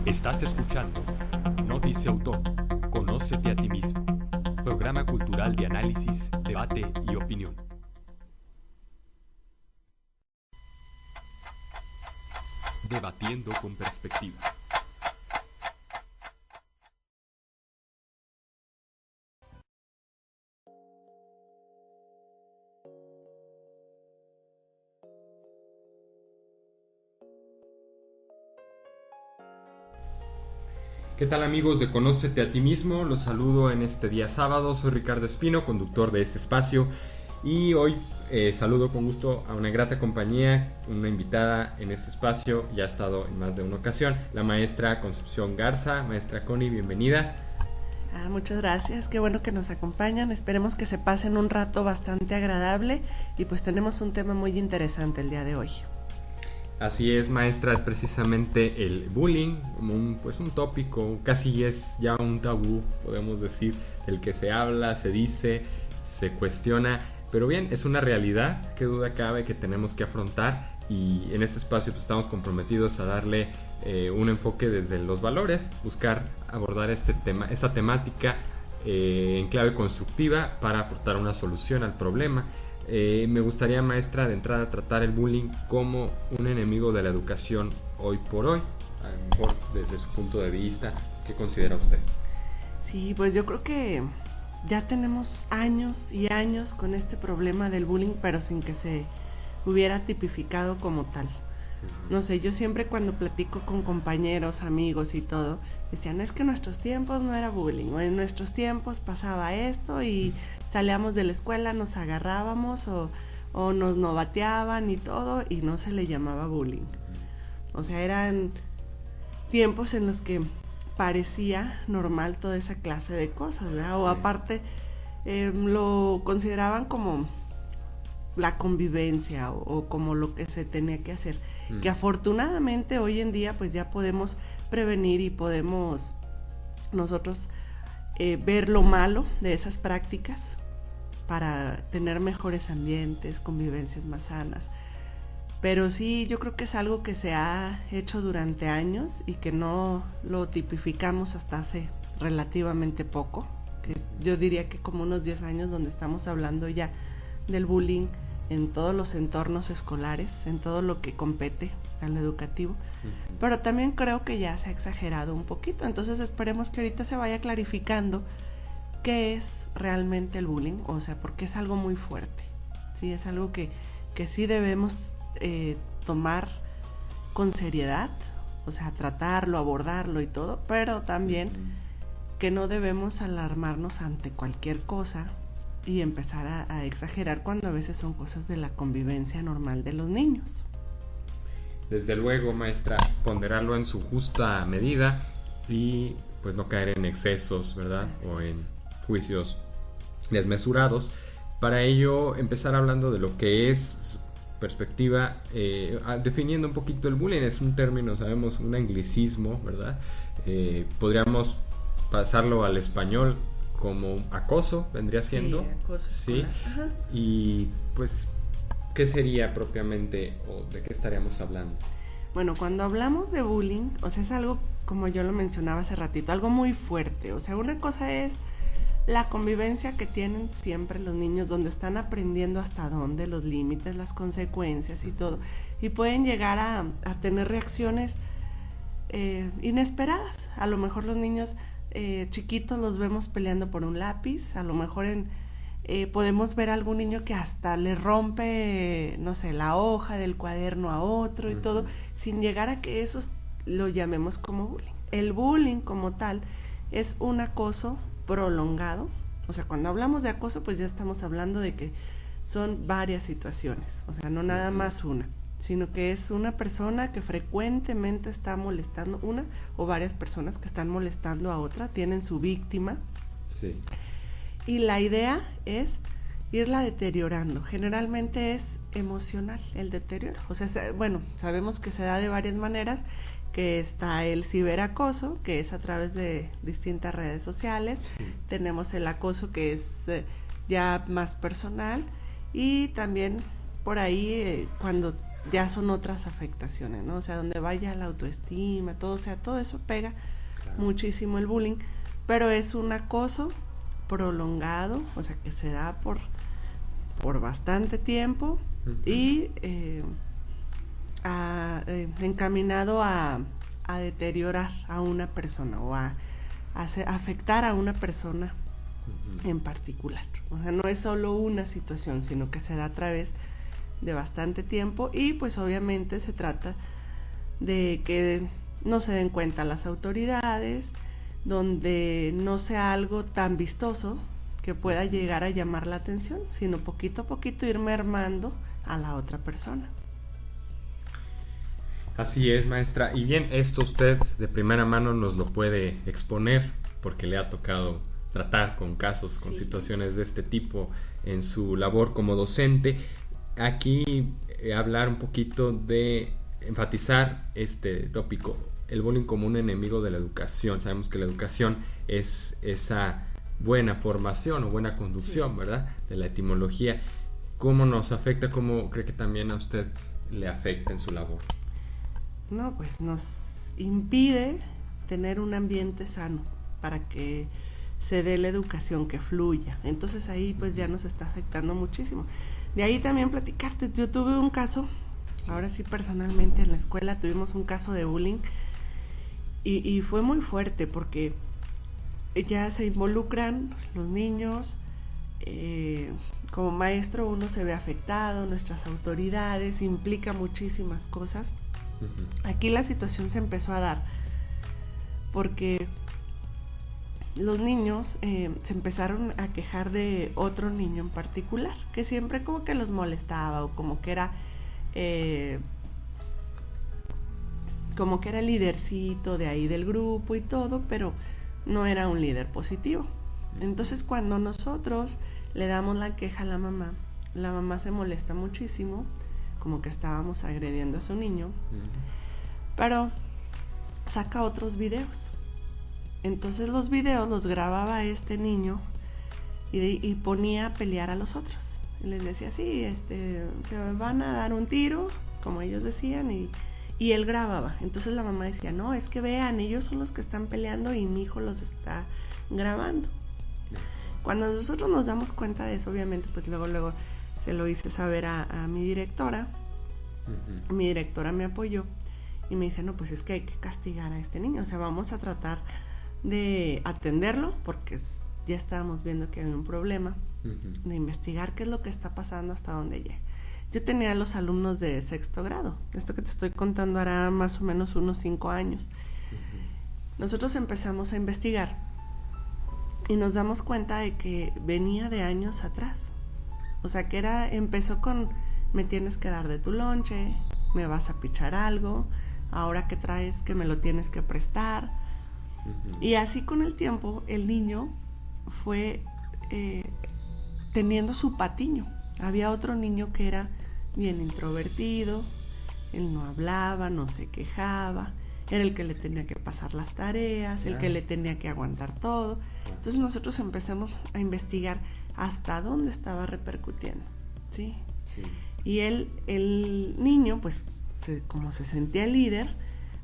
Estás escuchando No Dice Autor, Conócete a ti mismo, programa cultural de análisis, debate y opinión. Debatiendo con perspectiva. ¿Qué tal amigos de Conócete a ti mismo? Los saludo en este día sábado, soy Ricardo Espino, conductor de este espacio y hoy saludo con gusto a una grata compañía, una invitada en este espacio, ya ha estado en más de una ocasión, la maestra Concepción Garza. Maestra Connie, bienvenida. Muchas gracias, qué bueno que nos acompañan, esperemos que se pasen un rato bastante agradable y pues tenemos un tema muy interesante el día de hoy. Así es, maestra, es precisamente el bullying, un tópico, casi es ya un tabú, podemos decir, del que se habla, se dice, se cuestiona, pero bien, es una realidad, qué duda cabe que tenemos que afrontar, y en este espacio pues, estamos comprometidos a darle un enfoque desde los valores, buscar abordar esta temática en clave constructiva para aportar una solución al problema. Me gustaría, maestra, de entrada tratar el bullying como un enemigo de la educación hoy por hoy, a lo mejor desde su punto de vista. ¿Qué considera usted? Sí, pues yo creo que ya tenemos años y años con este problema del bullying, pero sin que se hubiera tipificado como tal. No sé, yo siempre cuando platico con compañeros, amigos y todo, decían, es que en nuestros tiempos no era bullying, o en nuestros tiempos pasaba esto y salíamos de la escuela, nos agarrábamos o nos novateaban y todo, y no se le llamaba bullying. O sea, eran tiempos en los que parecía normal toda esa clase de cosas, ¿verdad? O aparte lo consideraban como la convivencia o como lo que se tenía que hacer, que afortunadamente hoy en día pues ya podemos prevenir y podemos nosotros ver lo malo de esas prácticas para tener mejores ambientes, convivencias más sanas. Pero sí, yo creo que es algo que se ha hecho durante años y que no lo tipificamos hasta hace relativamente poco, que yo diría que como unos 10 años donde estamos hablando ya del bullying en todos los entornos escolares, en todo lo que compete al educativo, pero también creo que ya se ha exagerado un poquito, entonces esperemos que ahorita se vaya clarificando qué es realmente el bullying, o sea, porque es algo muy fuerte, ¿sí? Es algo que sí debemos tomar con seriedad, o sea, tratarlo, abordarlo y todo, pero también que no debemos alarmarnos ante cualquier cosa y empezar a exagerar cuando a veces son cosas de la convivencia normal de los niños. Desde luego, maestra, ponderarlo en su justa medida y pues no caer en excesos, ¿verdad? O en juicios desmesurados. Para ello, empezar hablando de lo que es perspectiva, definiendo un poquito el bullying. Es un término, sabemos, un anglicismo, ¿verdad? Podríamos pasarlo al español como acoso, vendría siendo. Sí, acoso escolar. Sí. Ajá. Y pues, ¿qué sería propiamente o de qué estaríamos hablando? Bueno, cuando hablamos de bullying, o sea, es algo, como yo lo mencionaba hace ratito, algo muy fuerte. O sea, una cosa es la convivencia que tienen siempre los niños, donde están aprendiendo hasta dónde, los límites, las consecuencias y todo. Y pueden llegar a tener reacciones inesperadas. A lo mejor los niños chiquitos los vemos peleando por un lápiz, a lo mejor podemos ver a algún niño que hasta le rompe, no sé, la hoja del cuaderno a otro y todo, sin llegar a que eso lo llamemos como bullying. El bullying como tal es un acoso prolongado, o sea, cuando hablamos de acoso pues ya estamos hablando de que son varias situaciones, o sea, no nada más una, sino que es una persona que frecuentemente está molestando, una o varias personas que están molestando a otra, tienen su víctima. Sí. Y la idea es irla deteriorando. Generalmente es emocional el deterioro. O sea, bueno, sabemos que se da de varias maneras, que está el ciberacoso, que es a través de distintas redes sociales. Sí. Tenemos el acoso que es ya más personal y también por ahí cuando ya son otras afectaciones, ¿no? O sea, donde vaya la autoestima, todo, o sea, todo eso pega muchísimo el bullying, pero es un acoso prolongado, o sea, que se da por bastante tiempo y encaminado a deteriorar a una persona o a afectar a una persona en particular. O sea, no es solo una situación, sino que se da a través de bastante tiempo y pues obviamente se trata de que no se den cuenta las autoridades, donde no sea algo tan vistoso que pueda llegar a llamar la atención, sino poquito a poquito ir mermando a la otra persona. Así es, maestra. Y bien, esto usted de primera mano nos lo puede exponer porque le ha tocado tratar con casos, con situaciones de este tipo en su labor como docente. Aquí hablar un poquito de enfatizar este tópico, el bullying como un enemigo de la educación. Sabemos que la educación es esa buena formación o buena conducción, ¿verdad? De la etimología. ¿Cómo nos afecta? ¿Cómo cree que también a usted le afecta en su labor? No, pues nos impide tener un ambiente sano para que se dé la educación, que fluya. Entonces ahí pues ya nos está afectando muchísimo. De ahí también platicarte, yo tuve un caso, ahora sí personalmente en la escuela tuvimos un caso de bullying y fue muy fuerte porque ya se involucran los niños, como maestro uno se ve afectado, nuestras autoridades, implica muchísimas cosas. Aquí la situación se empezó a dar porque los niños se empezaron a quejar de otro niño en particular, que siempre como que los molestaba o como que era el lidercito de ahí del grupo y todo, pero no era un líder positivo. Entonces cuando nosotros le damos la queja a la mamá se molesta muchísimo, como que estábamos agrediendo a su niño, pero saca otros videos. Entonces los videos los grababa este niño y ponía a pelear a los otros. Y les decía, sí, se van a dar un tiro, como ellos decían, y él grababa. Entonces la mamá decía, no, es que vean, ellos son los que están peleando y mi hijo los está grabando. Cuando nosotros nos damos cuenta de eso, obviamente, pues luego se lo hice saber a mi directora. Mi directora me apoyó y me dice, no, pues es que hay que castigar a este niño, o sea, vamos a tratar de atenderlo porque ya estábamos viendo que había un problema, de investigar qué es lo que está pasando hasta dónde llega. Yo tenía a los alumnos de 6º grado, esto que te estoy contando hará más o menos unos 5 años. Nosotros empezamos a investigar y nos damos cuenta de que venía de años atrás, o sea que empezó con me tienes que dar de tu lonche, me vas a pichar algo, ahora que traes que me lo tienes que prestar. Y así con el tiempo el niño fue teniendo su patiño. Había otro niño que era bien introvertido, él no hablaba, no se quejaba, era el que le tenía que pasar las tareas, el que le tenía que aguantar todo. Entonces nosotros empezamos a investigar hasta dónde estaba repercutiendo, ¿sí? Y el niño, pues como se sentía líder,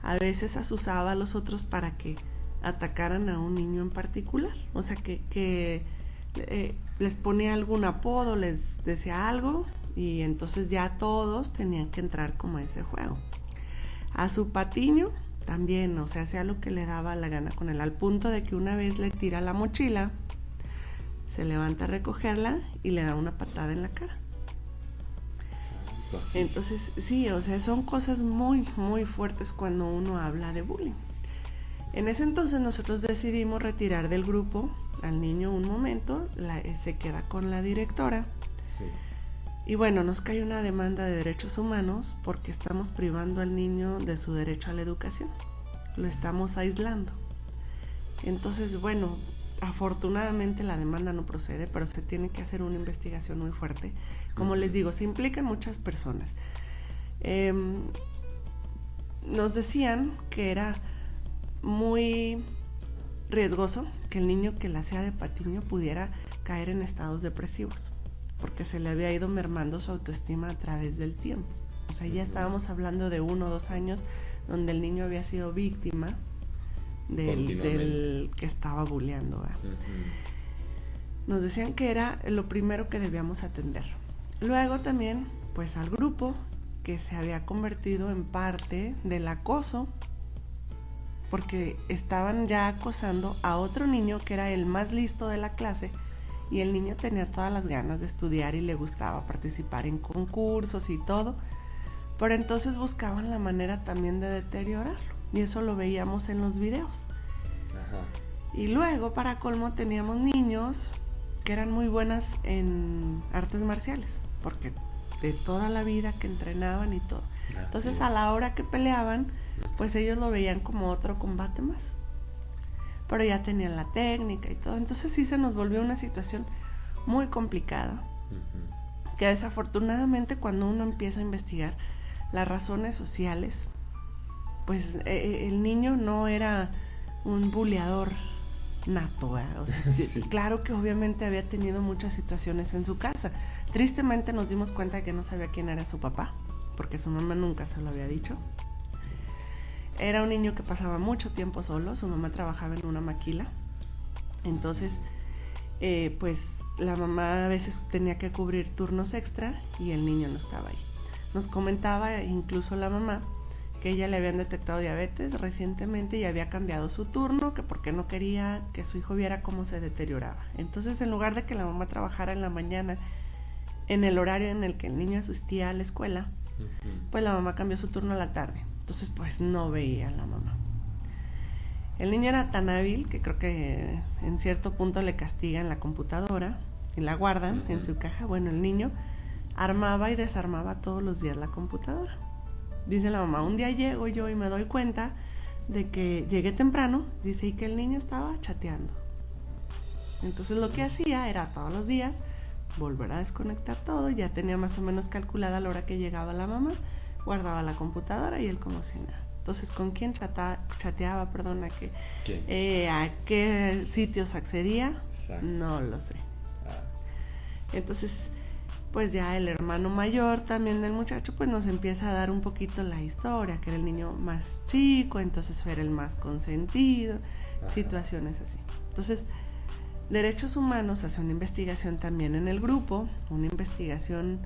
a veces asusaba a los otros para que atacaran a un niño en particular, o sea que les ponía algún apodo, les decía algo y entonces ya todos tenían que entrar como a ese juego. A su patiño también, o sea, hacía lo que le daba la gana con él, al punto de que una vez le tira la mochila, se levanta a recogerla y le da una patada en la cara. Entonces, sí, o sea, son cosas muy, muy fuertes cuando uno habla de bullying. En ese entonces nosotros decidimos retirar del grupo al niño un momento, se queda con la directora. Y bueno, nos cae una demanda de derechos humanos porque estamos privando al niño de su derecho a la educación. Lo estamos aislando. Entonces, bueno, afortunadamente la demanda no procede, pero se tiene que hacer una investigación muy fuerte. Como les digo, se implican muchas personas. Nos decían que era muy riesgoso que el niño que la hacía de patiño pudiera caer en estados depresivos, porque se le había ido mermando su autoestima a través del tiempo. O sea, ya estábamos hablando de 1 o 2 años donde el niño había sido víctima del que estaba bulleando. Nos decían que era lo primero que debíamos atender. Luego también, pues al grupo que se había convertido en parte del acoso, porque estaban ya acosando a otro niño que era el más listo de la clase, y el niño tenía todas las ganas de estudiar y le gustaba participar en concursos y todo, pero entonces buscaban la manera también de deteriorarlo, y eso lo veíamos en los videos. Y luego, para colmo, teníamos niños que eran muy buenas en artes marciales, porque de toda la vida que entrenaban y todo. Entonces, a la hora que peleaban, pues ellos lo veían como otro combate más, pero ya tenían la técnica y todo. Entonces sí se nos volvió una situación muy complicada, que desafortunadamente cuando uno empieza a investigar las razones sociales, pues el niño no era un buleador nato, ¿verdad? O sea, claro que obviamente había tenido muchas situaciones en su casa. Tristemente nos dimos cuenta de que no sabía quién era su papá, porque su mamá nunca se lo había dicho. Era un niño que pasaba mucho tiempo solo, su mamá trabajaba en una maquila, entonces pues la mamá a veces tenía que cubrir turnos extra y el niño no estaba ahí. Nos comentaba incluso la mamá que ella le habían detectado diabetes recientemente y había cambiado su turno, que porque no quería que su hijo viera cómo se deterioraba. Entonces, en lugar de que la mamá trabajara en la mañana, en el horario en el que el niño asistía a la escuela, pues la mamá cambió su turno a la tarde. Entonces, pues no veía a la mamá. El niño era tan hábil que creo que en cierto punto le castigan la computadora y la guardan en su caja. Bueno, el niño armaba y desarmaba todos los días la computadora. Dice la mamá, un día llego yo y me doy cuenta de que llegué temprano, dice, y que el niño estaba chateando. Entonces lo que hacía era todos los días volver a desconectar todo, ya tenía más o menos calculada la hora que llegaba la mamá, guardaba la computadora y él como si nada. Entonces, ¿con quién chateaba? ¿A qué sitios accedía? Exacto. No lo sé. Entonces, pues ya el hermano mayor también del muchacho pues nos empieza a dar un poquito la historia, que era el niño más chico, entonces era el más consentido, situaciones así. Entonces, Derechos Humanos hace una investigación también en el grupo, una investigación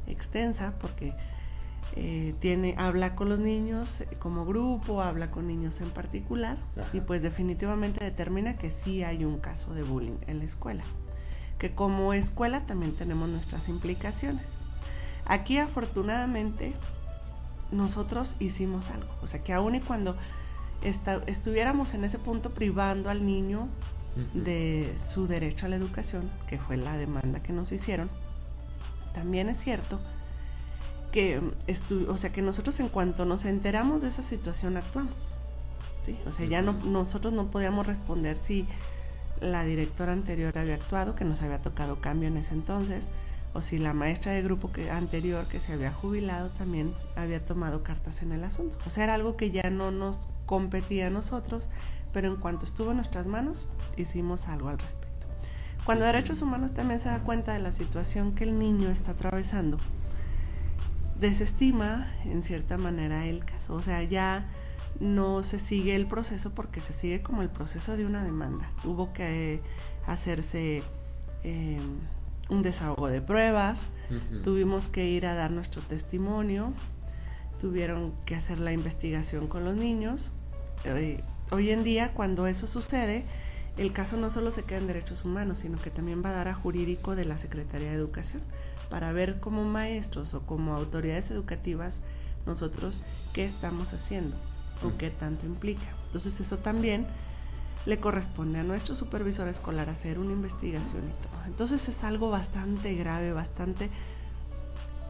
extensa, porque habla con los niños como grupo, habla con niños en particular, y pues definitivamente determina que sí hay un caso de bullying en la escuela, que como escuela también tenemos nuestras implicaciones. Aquí afortunadamente nosotros hicimos algo, o sea que aun y cuando estuviéramos en ese punto privando al niño de su derecho a la educación, que fue la demanda que nos hicieron, también es cierto que que nosotros en cuanto nos enteramos de esa situación actuamos, ¿sí? O sea, ya nosotros no podíamos responder si la directora anterior había actuado, que nos había tocado cambio en ese entonces, o si la maestra de grupo anterior que se había jubilado también había tomado cartas en el asunto. O sea, era algo que ya no nos competía a nosotros, pero en cuanto estuvo en nuestras manos, hicimos algo al respecto. Cuando Derechos Humanos también se da cuenta de la situación que el niño está atravesando, desestima en cierta manera el caso, o sea, ya no se sigue el proceso porque se sigue como el proceso de una demanda. Hubo que hacerse un desahogo de pruebas, tuvimos que ir a dar nuestro testimonio, tuvieron que hacer la investigación con los niños. Hoy en día, cuando eso sucede, el caso no solo se queda en Derechos Humanos, sino que también va a dar a jurídico de la Secretaría de Educación, para ver como maestros o como autoridades educativas nosotros qué estamos haciendo o qué tanto implica. Entonces eso también le corresponde a nuestro supervisor escolar hacer una investigación y todo. Entonces es algo bastante grave, bastante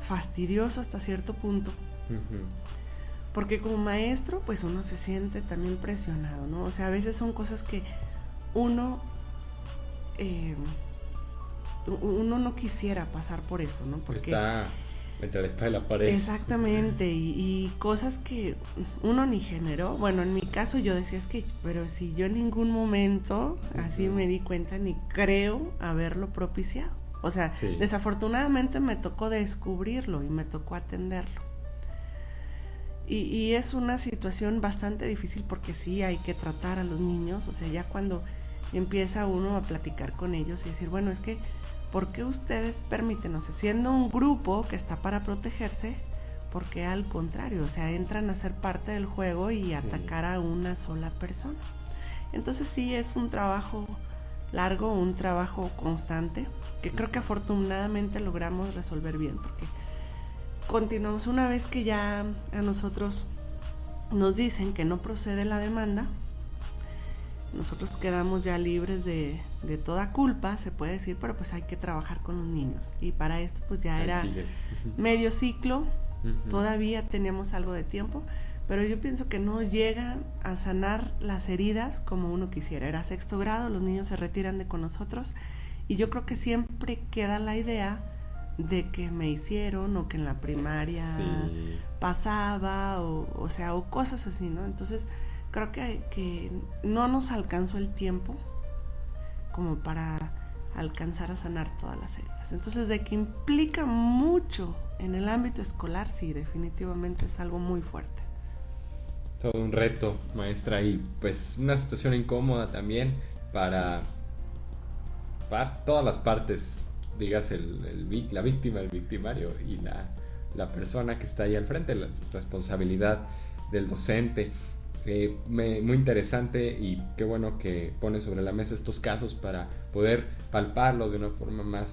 fastidioso hasta cierto punto, porque como maestro pues uno se siente también presionado, ¿no? O sea, a veces son cosas que uno no quisiera pasar por eso, ¿no? Porque está entre la espada y la pared. Exactamente, y cosas que uno ni generó. Bueno, en mi caso yo decía, pero si yo en ningún momento así me di cuenta, ni creo haberlo propiciado. O sea, desafortunadamente me tocó descubrirlo y me tocó atenderlo. Y es una situación bastante difícil porque sí hay que tratar a los niños, o sea, ya cuando empieza uno a platicar con ellos y decir, bueno, es que, ¿por qué ustedes permiten, o sea, siendo un grupo que está para protegerse, por qué al contrario, o sea, entran a ser parte del juego y atacar a una sola persona? Entonces sí es un trabajo largo, un trabajo constante, que creo que afortunadamente logramos resolver bien, porque continuamos una vez que ya a nosotros nos dicen que no procede la demanda, nosotros quedamos ya libres de toda culpa, se puede decir, pero pues hay que trabajar con los niños. Y para esto pues ya era medio ciclo, todavía teníamos algo de tiempo, pero yo pienso que no llega a sanar las heridas como uno quisiera. Era 6º grado, los niños se retiran de con nosotros y yo creo que siempre queda la idea de que me hicieron o que en la primaria pasaba o sea, o cosas así, ¿no? Entonces creo que no nos alcanzó el tiempo como para alcanzar a sanar todas las heridas. Entonces, de que implica mucho en el ámbito escolar, sí, definitivamente es algo muy fuerte. Todo un reto, maestra, y pues una situación incómoda también para todas las partes, digas la víctima, el victimario y la persona que está ahí al frente, la responsabilidad del docente. Muy interesante y qué bueno que pone sobre la mesa estos casos para poder palparlo de una forma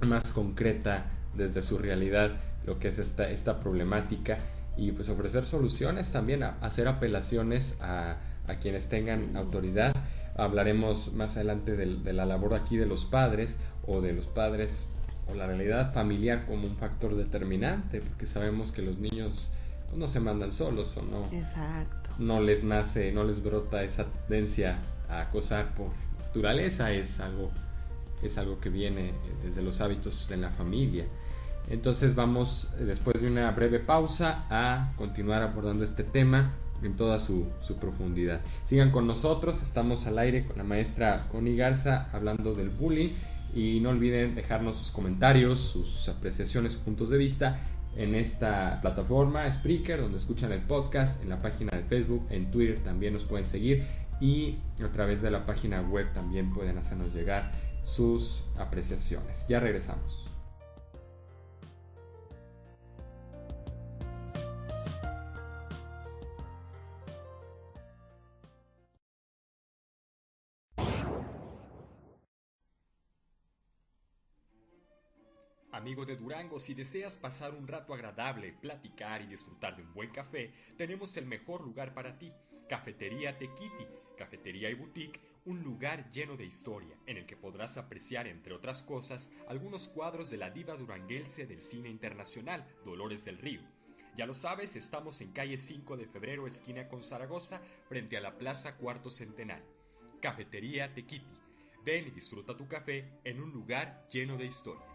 más concreta desde su realidad, lo que es esta problemática, y pues ofrecer soluciones también, hacer apelaciones a quienes tengan autoridad. Hablaremos más adelante de la labor aquí de los padres o la realidad familiar como un factor determinante, porque sabemos que los niños no se mandan solos o no. Exacto. No les nace, no les brota esa tendencia a acosar por naturaleza, es algo que viene desde los hábitos de la familia. Entonces vamos, después de una breve pausa, a continuar abordando este tema en toda su profundidad. Sigan con nosotros, estamos al aire con la maestra Connie Garza hablando del bullying, y no olviden dejarnos sus comentarios, sus apreciaciones, puntos de vista en esta plataforma Spreaker, donde escuchan el podcast, en la página de Facebook, en Twitter también nos pueden seguir, y a través de la página web también pueden hacernos llegar sus apreciaciones. Ya regresamos. Amigo de Durango, si deseas pasar un rato agradable, platicar y disfrutar de un buen café, tenemos el mejor lugar para ti. Cafetería Tequiti, cafetería y boutique, un lugar lleno de historia, en el que podrás apreciar, entre otras cosas, algunos cuadros de la diva duranguense del cine internacional, Dolores del Río. Ya lo sabes, estamos en calle 5 de Febrero, esquina con Zaragoza, frente a la Plaza Cuarto Centenario. Cafetería Tequiti. Ven y disfruta tu café en un lugar lleno de historia.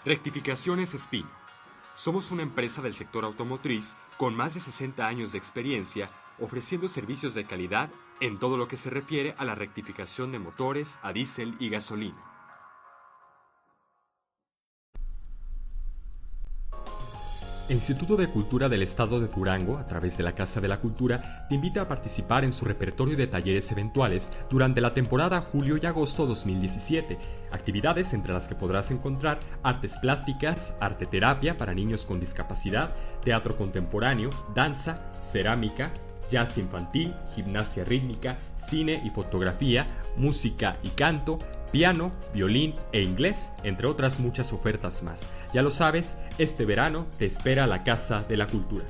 Rectificaciones Espino. Somos una empresa del sector automotriz con más de 60 años de experiencia, ofreciendo servicios de calidad en todo lo que se refiere a la rectificación de motores a diésel y gasolina. El Instituto de Cultura del Estado de Durango, a través de la Casa de la Cultura, te invita a participar en su repertorio de talleres eventuales durante la temporada julio y agosto 2017. Actividades entre las que podrás encontrar artes plásticas, arte terapia para niños con discapacidad, teatro contemporáneo, danza, cerámica, jazz infantil, gimnasia rítmica, cine y fotografía, música y canto, piano, violín e inglés, entre otras muchas ofertas más. Ya lo sabes, este verano te espera la Casa de la Cultura.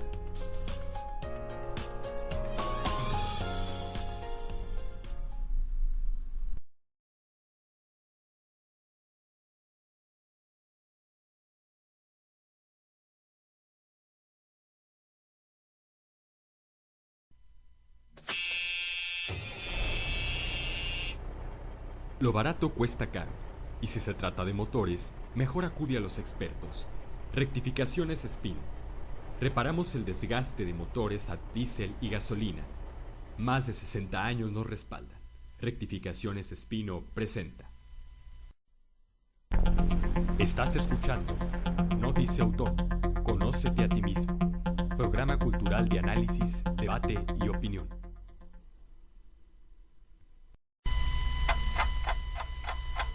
Lo barato cuesta caro, y si se trata de motores, mejor acude a los expertos. Rectificaciones Espino. Reparamos el desgaste de motores a diésel y gasolina. Más de 60 años nos respaldan. Rectificaciones Espino presenta. Estás escuchando No Dice Autor, Conócete a ti mismo. Programa cultural de análisis, debate y opinión.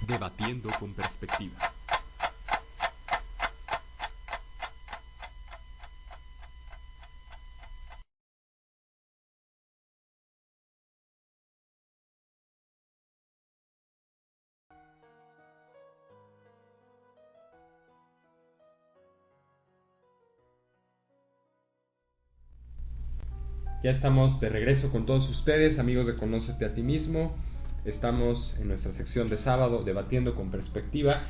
Debatiendo con perspectiva. Ya estamos de regreso con todos ustedes, amigos de Conócete a ti mismo. Estamos en nuestra sección de sábado debatiendo con perspectiva,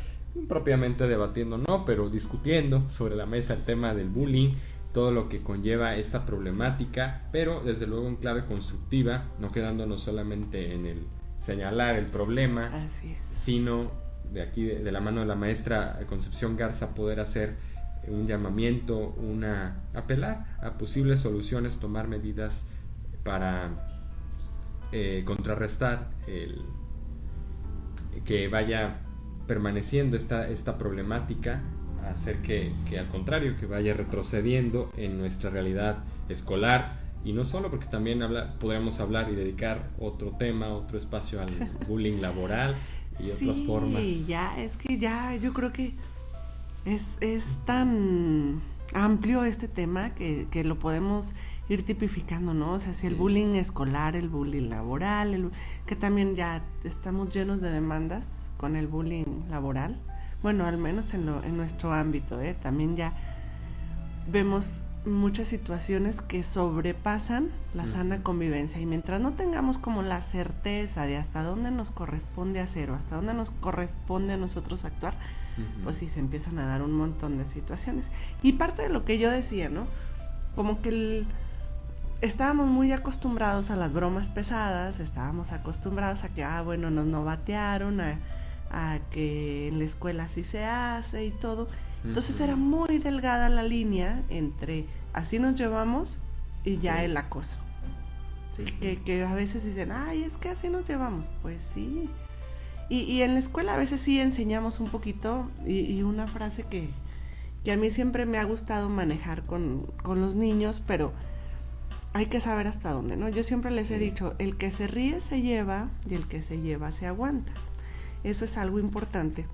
propiamente debatiendo no, pero discutiendo sobre la mesa el tema del bullying, todo lo que conlleva esta problemática, pero desde luego en clave constructiva, no quedándonos solamente en el señalar el problema, sino de aquí de la mano de la maestra Concepción Garza poder hacer un llamamiento, apelar a posibles soluciones, tomar medidas para contrarrestar que vaya permaneciendo esta problemática, hacer que al contrario, que vaya retrocediendo en nuestra realidad escolar, y no solo, porque también podríamos hablar y dedicar otro tema, otro espacio al bullying laboral y otras formas. Sí, yo creo que es tan amplio este tema que lo podemos ir tipificando, ¿no? O sea, si el bullying escolar, el bullying laboral, que también ya estamos llenos de demandas con el bullying laboral, bueno, al menos en nuestro ámbito, también ya vemos muchas situaciones que sobrepasan la sana convivencia, y mientras no tengamos como la certeza de hasta dónde nos corresponde hacer o hasta dónde nos corresponde a nosotros actuar, pues sí se empiezan a dar un montón de situaciones. Y parte de lo que yo decía, ¿no? Como que estábamos muy acostumbrados a las bromas pesadas, estábamos acostumbrados a que, bueno, nos novatearon, a que en la escuela así se hace y todo. Entonces era muy delgada la línea entre así nos llevamos y ya el acoso. ¿Sí? Que a veces dicen, es que así nos llevamos. Pues sí. Y en la escuela a veces sí enseñamos un poquito, y una frase que a mí siempre me ha gustado manejar con los niños, pero hay que saber hasta dónde, ¿no? Yo siempre les he dicho, el que se ríe se lleva y el que se lleva se aguanta. Eso es algo importante.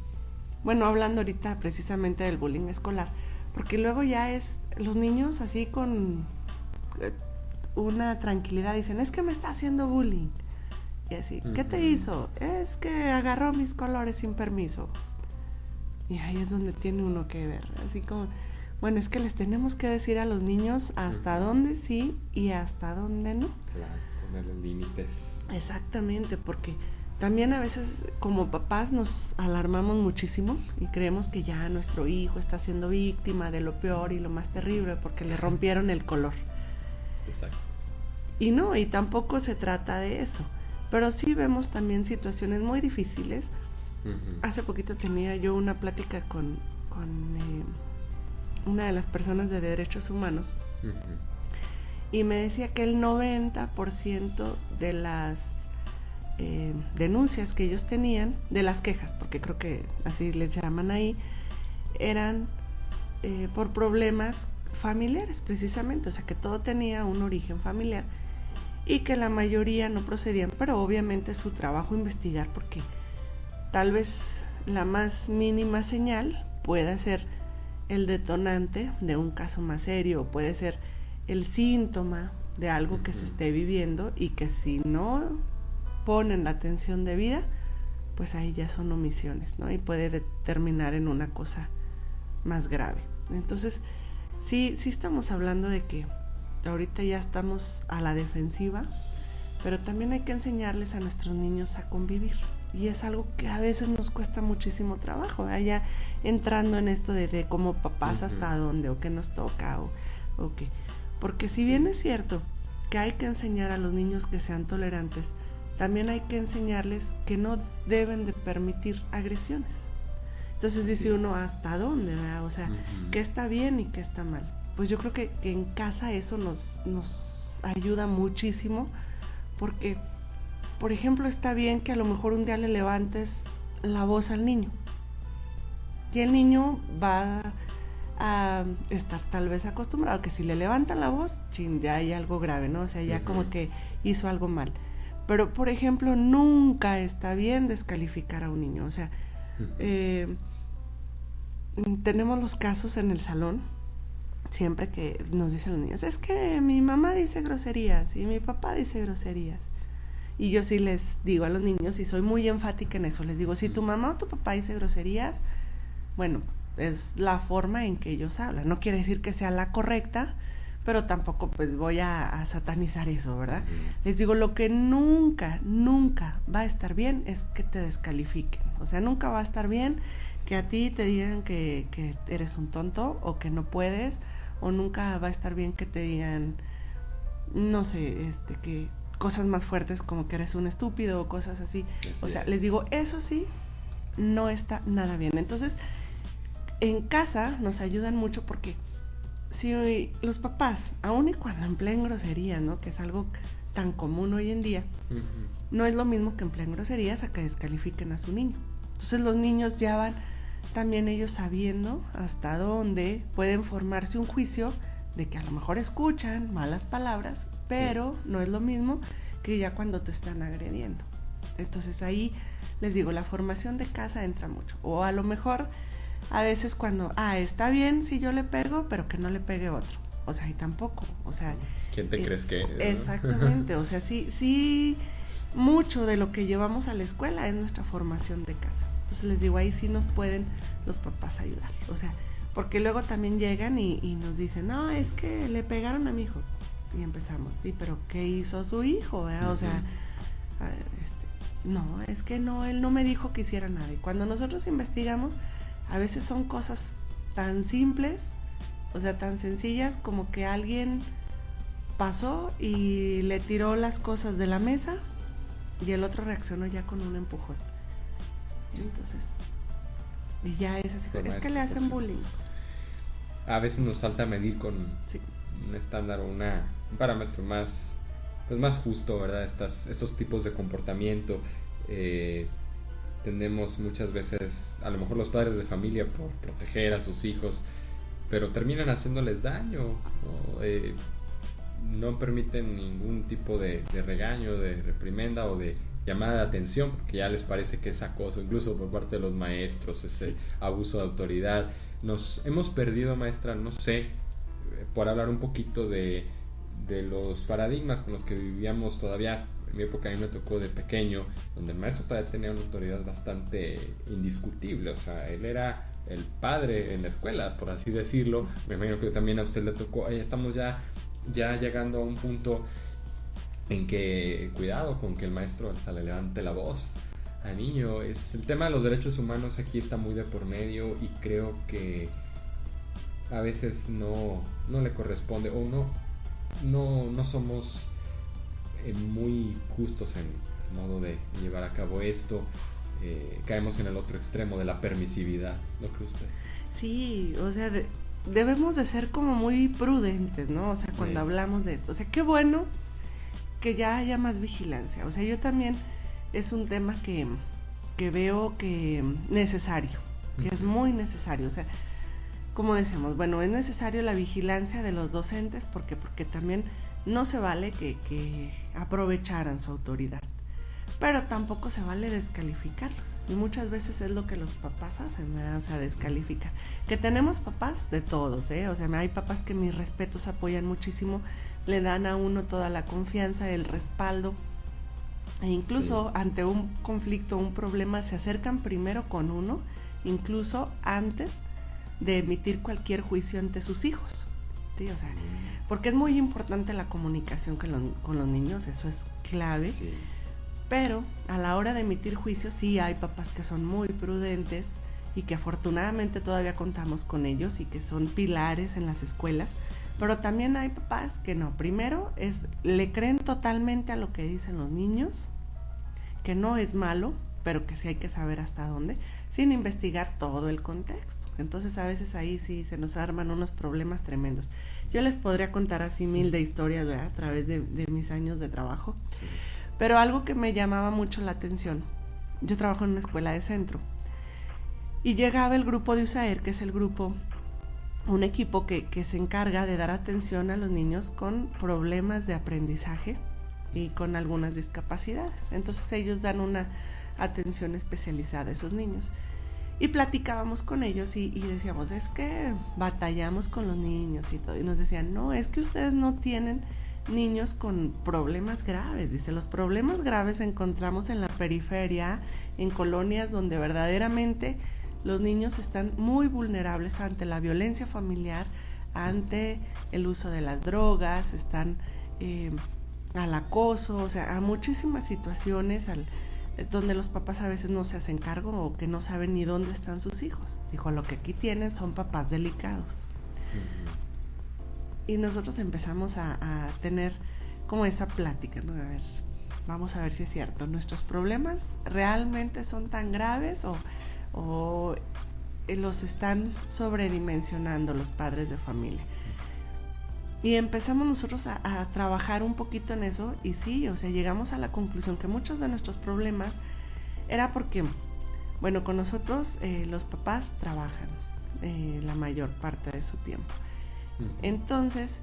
Bueno, hablando ahorita precisamente del bullying escolar, porque luego ya es los niños así con una tranquilidad dicen, es que me está haciendo bullying. Y así, ¿qué te hizo? Es que agarró mis colores sin permiso. Y ahí es donde tiene uno que ver, así como, bueno, es que les tenemos que decir a los niños hasta dónde sí y hasta dónde no. Claro, ponerles límites. Exactamente, porque también a veces como papás nos alarmamos muchísimo y creemos que ya nuestro hijo está siendo víctima de lo peor y lo más terrible porque le rompieron el color. Exacto. Y no, y tampoco se trata de eso. Pero sí vemos también situaciones muy difíciles. Hace poquito tenía yo una plática con una de las personas de derechos humanos, y me decía que el 90% de las denuncias que ellos tenían, de las quejas, porque creo que así les llaman ahí, eran por problemas familiares precisamente, o sea que todo tenía un origen familiar y que la mayoría no procedían, pero obviamente es su trabajo investigar, porque tal vez la más mínima señal pueda ser el detonante de un caso más serio, puede ser el síntoma de algo que se esté viviendo, y que si no ponen la atención debida, pues ahí ya son omisiones, ¿no? Y puede terminar en una cosa más grave. Entonces, sí estamos hablando de que ahorita ya estamos a la defensiva, pero también hay que enseñarles a nuestros niños a convivir, y es algo que a veces nos cuesta muchísimo trabajo, ya entrando en esto de como papás hasta dónde, o qué nos toca, o qué. Porque si bien es cierto que hay que enseñar a los niños que sean tolerantes, también hay que enseñarles que no deben de permitir agresiones. Entonces dice uno, ¿hasta dónde? ¿Verdad? O sea, ¿qué está bien y qué está mal? Pues yo creo que en casa eso nos ayuda muchísimo, porque, por ejemplo, está bien que a lo mejor un día le levantes la voz al niño, Y el niño va a estar tal vez acostumbrado que si le levantan la voz, chin, ya hay algo grave, ¿no? O sea, ya como que hizo algo mal. Pero, por ejemplo, nunca está bien descalificar a un niño. O sea, tenemos los casos en el salón, siempre que nos dicen los niños, es que mi mamá dice groserías y mi papá dice groserías. Y yo sí les digo a los niños, y soy muy enfática en eso, les digo, si tu mamá o tu papá dice groserías, bueno, es la forma en que ellos hablan. No quiere decir que sea la correcta, pero tampoco pues voy a satanizar eso, ¿verdad? Les digo, lo que nunca va a estar bien es que te descalifiquen. O sea, nunca va a estar bien que a ti te digan que eres un tonto o que no puedes, o nunca va a estar bien que te digan, no sé, que cosas más fuertes como que eres un estúpido o cosas así. O sea, les digo, eso sí, no está nada bien. Entonces, en casa nos ayudan mucho porque si los papás, aun y cuando empleen groserías, ¿no? Que es algo tan común hoy en día, no es lo mismo que empleen groserías a que descalifiquen a su niño. Entonces los niños ya van también ellos sabiendo hasta dónde pueden formarse un juicio de que a lo mejor escuchan malas palabras, pero no es lo mismo que ya cuando te están agrediendo. Entonces ahí les digo, la formación de casa entra mucho. O a lo mejor a veces cuando, está bien si yo le pego, pero que no le pegue otro. O sea, y tampoco, o sea... ¿Quién te crees que es? Exactamente, o sea, sí, mucho de lo que llevamos a la escuela es nuestra formación de casa. Entonces les digo, ahí sí nos pueden los papás ayudar. O sea, porque luego también llegan y nos dicen, no, es que le pegaron a mi hijo. Y empezamos, sí, pero ¿qué hizo su hijo? O sea, no, es que no, él no me dijo que hiciera nada. Y cuando nosotros investigamos, a veces son cosas tan simples, o sea, tan sencillas como que alguien pasó y le tiró las cosas de la mesa y el otro reaccionó ya con un empujón. Entonces, y ya es así, es que le hacen bullying. A veces nos falta medir con un estándar o un parámetro más justo, ¿verdad? Estos tipos de comportamiento. Tendemos muchas veces, a lo mejor los padres de familia, por proteger a sus hijos, pero terminan haciéndoles daño, ¿no? No permiten ningún tipo de regaño, de reprimenda o de llamada de atención, porque ya les parece que es acoso, incluso por parte de los maestros, ese abuso de autoridad. Nos hemos perdido, maestra, no sé, por hablar un poquito de los paradigmas con los que vivíamos todavía. En mi época a mí me tocó de pequeño, donde el maestro todavía tenía una autoridad bastante indiscutible. O sea, él era el padre en la escuela, por así decirlo. Me imagino que también a usted le tocó. Estamos ya llegando a un punto en que cuidado con que el maestro hasta le levante la voz al niño. El tema de los derechos humanos aquí está muy de por medio, y creo que a veces no le corresponde, o no somos muy justos en el modo de llevar a cabo esto. Caemos en el otro extremo de la permisividad, ¿no cree usted? Sí, o sea, debemos de ser como muy prudentes, ¿no? O sea, cuando hablamos de esto, o sea, qué bueno que ya haya más vigilancia. O sea, yo también es un tema que veo que necesario, que es muy necesario. O sea, como decíamos, bueno, es necesario la vigilancia de los docentes porque también no se vale que aprovecharan su autoridad, pero tampoco se vale descalificarlos, y muchas veces es lo que los papás hacen, ¿verdad? O sea, descalificar. Que tenemos papás de todos, o sea, hay papás que mis respetos apoyan muchísimo, le dan a uno toda la confianza, el respaldo, e incluso ante un conflicto, un problema, se acercan primero con uno, incluso antes de emitir cualquier juicio ante sus hijos. Sí, o sea, porque es muy importante la comunicación con los niños, eso es clave. Sí. Pero a la hora de emitir juicios sí hay papás que son muy prudentes y que afortunadamente todavía contamos con ellos y que son pilares en las escuelas, pero también hay papás que no, primero le creen totalmente a lo que dicen los niños, que no es malo, pero que sí hay que saber hasta dónde, sin investigar todo el contexto. Entonces a veces ahí sí se nos arman unos problemas tremendos. Yo les podría contar así 1000 de historias, ¿verdad? A través de mis años de trabajo. Pero algo que me llamaba mucho la atención, yo trabajo en una escuela de centro Y llegaba el grupo de USAER, que es el grupo, un equipo que se encarga de dar atención a los niños con problemas de aprendizaje y con algunas discapacidades. Entonces ellos dan una atención especializada a esos niños. Y platicábamos con ellos y decíamos, es que batallamos con los niños y todo. Y nos decían, no, es que ustedes no tienen niños con problemas graves. Dice, los problemas graves encontramos en la periferia, en colonias donde verdaderamente los niños están muy vulnerables ante la violencia familiar, ante el uso de las drogas, están al acoso, o sea, a muchísimas situaciones donde los papás a veces no se hacen cargo o que no saben ni dónde están sus hijos. Dijo, lo que aquí tienen son papás delicados. Y nosotros empezamos a tener como esa plática, ¿no? A ver, vamos a ver si es cierto, ¿nuestros problemas realmente son tan graves o los están sobredimensionando los padres de familia? Y empezamos nosotros a trabajar un poquito en eso y sí, o sea, llegamos a la conclusión que muchos de nuestros problemas era porque, bueno, con nosotros los papás trabajan la mayor parte de su tiempo. Entonces,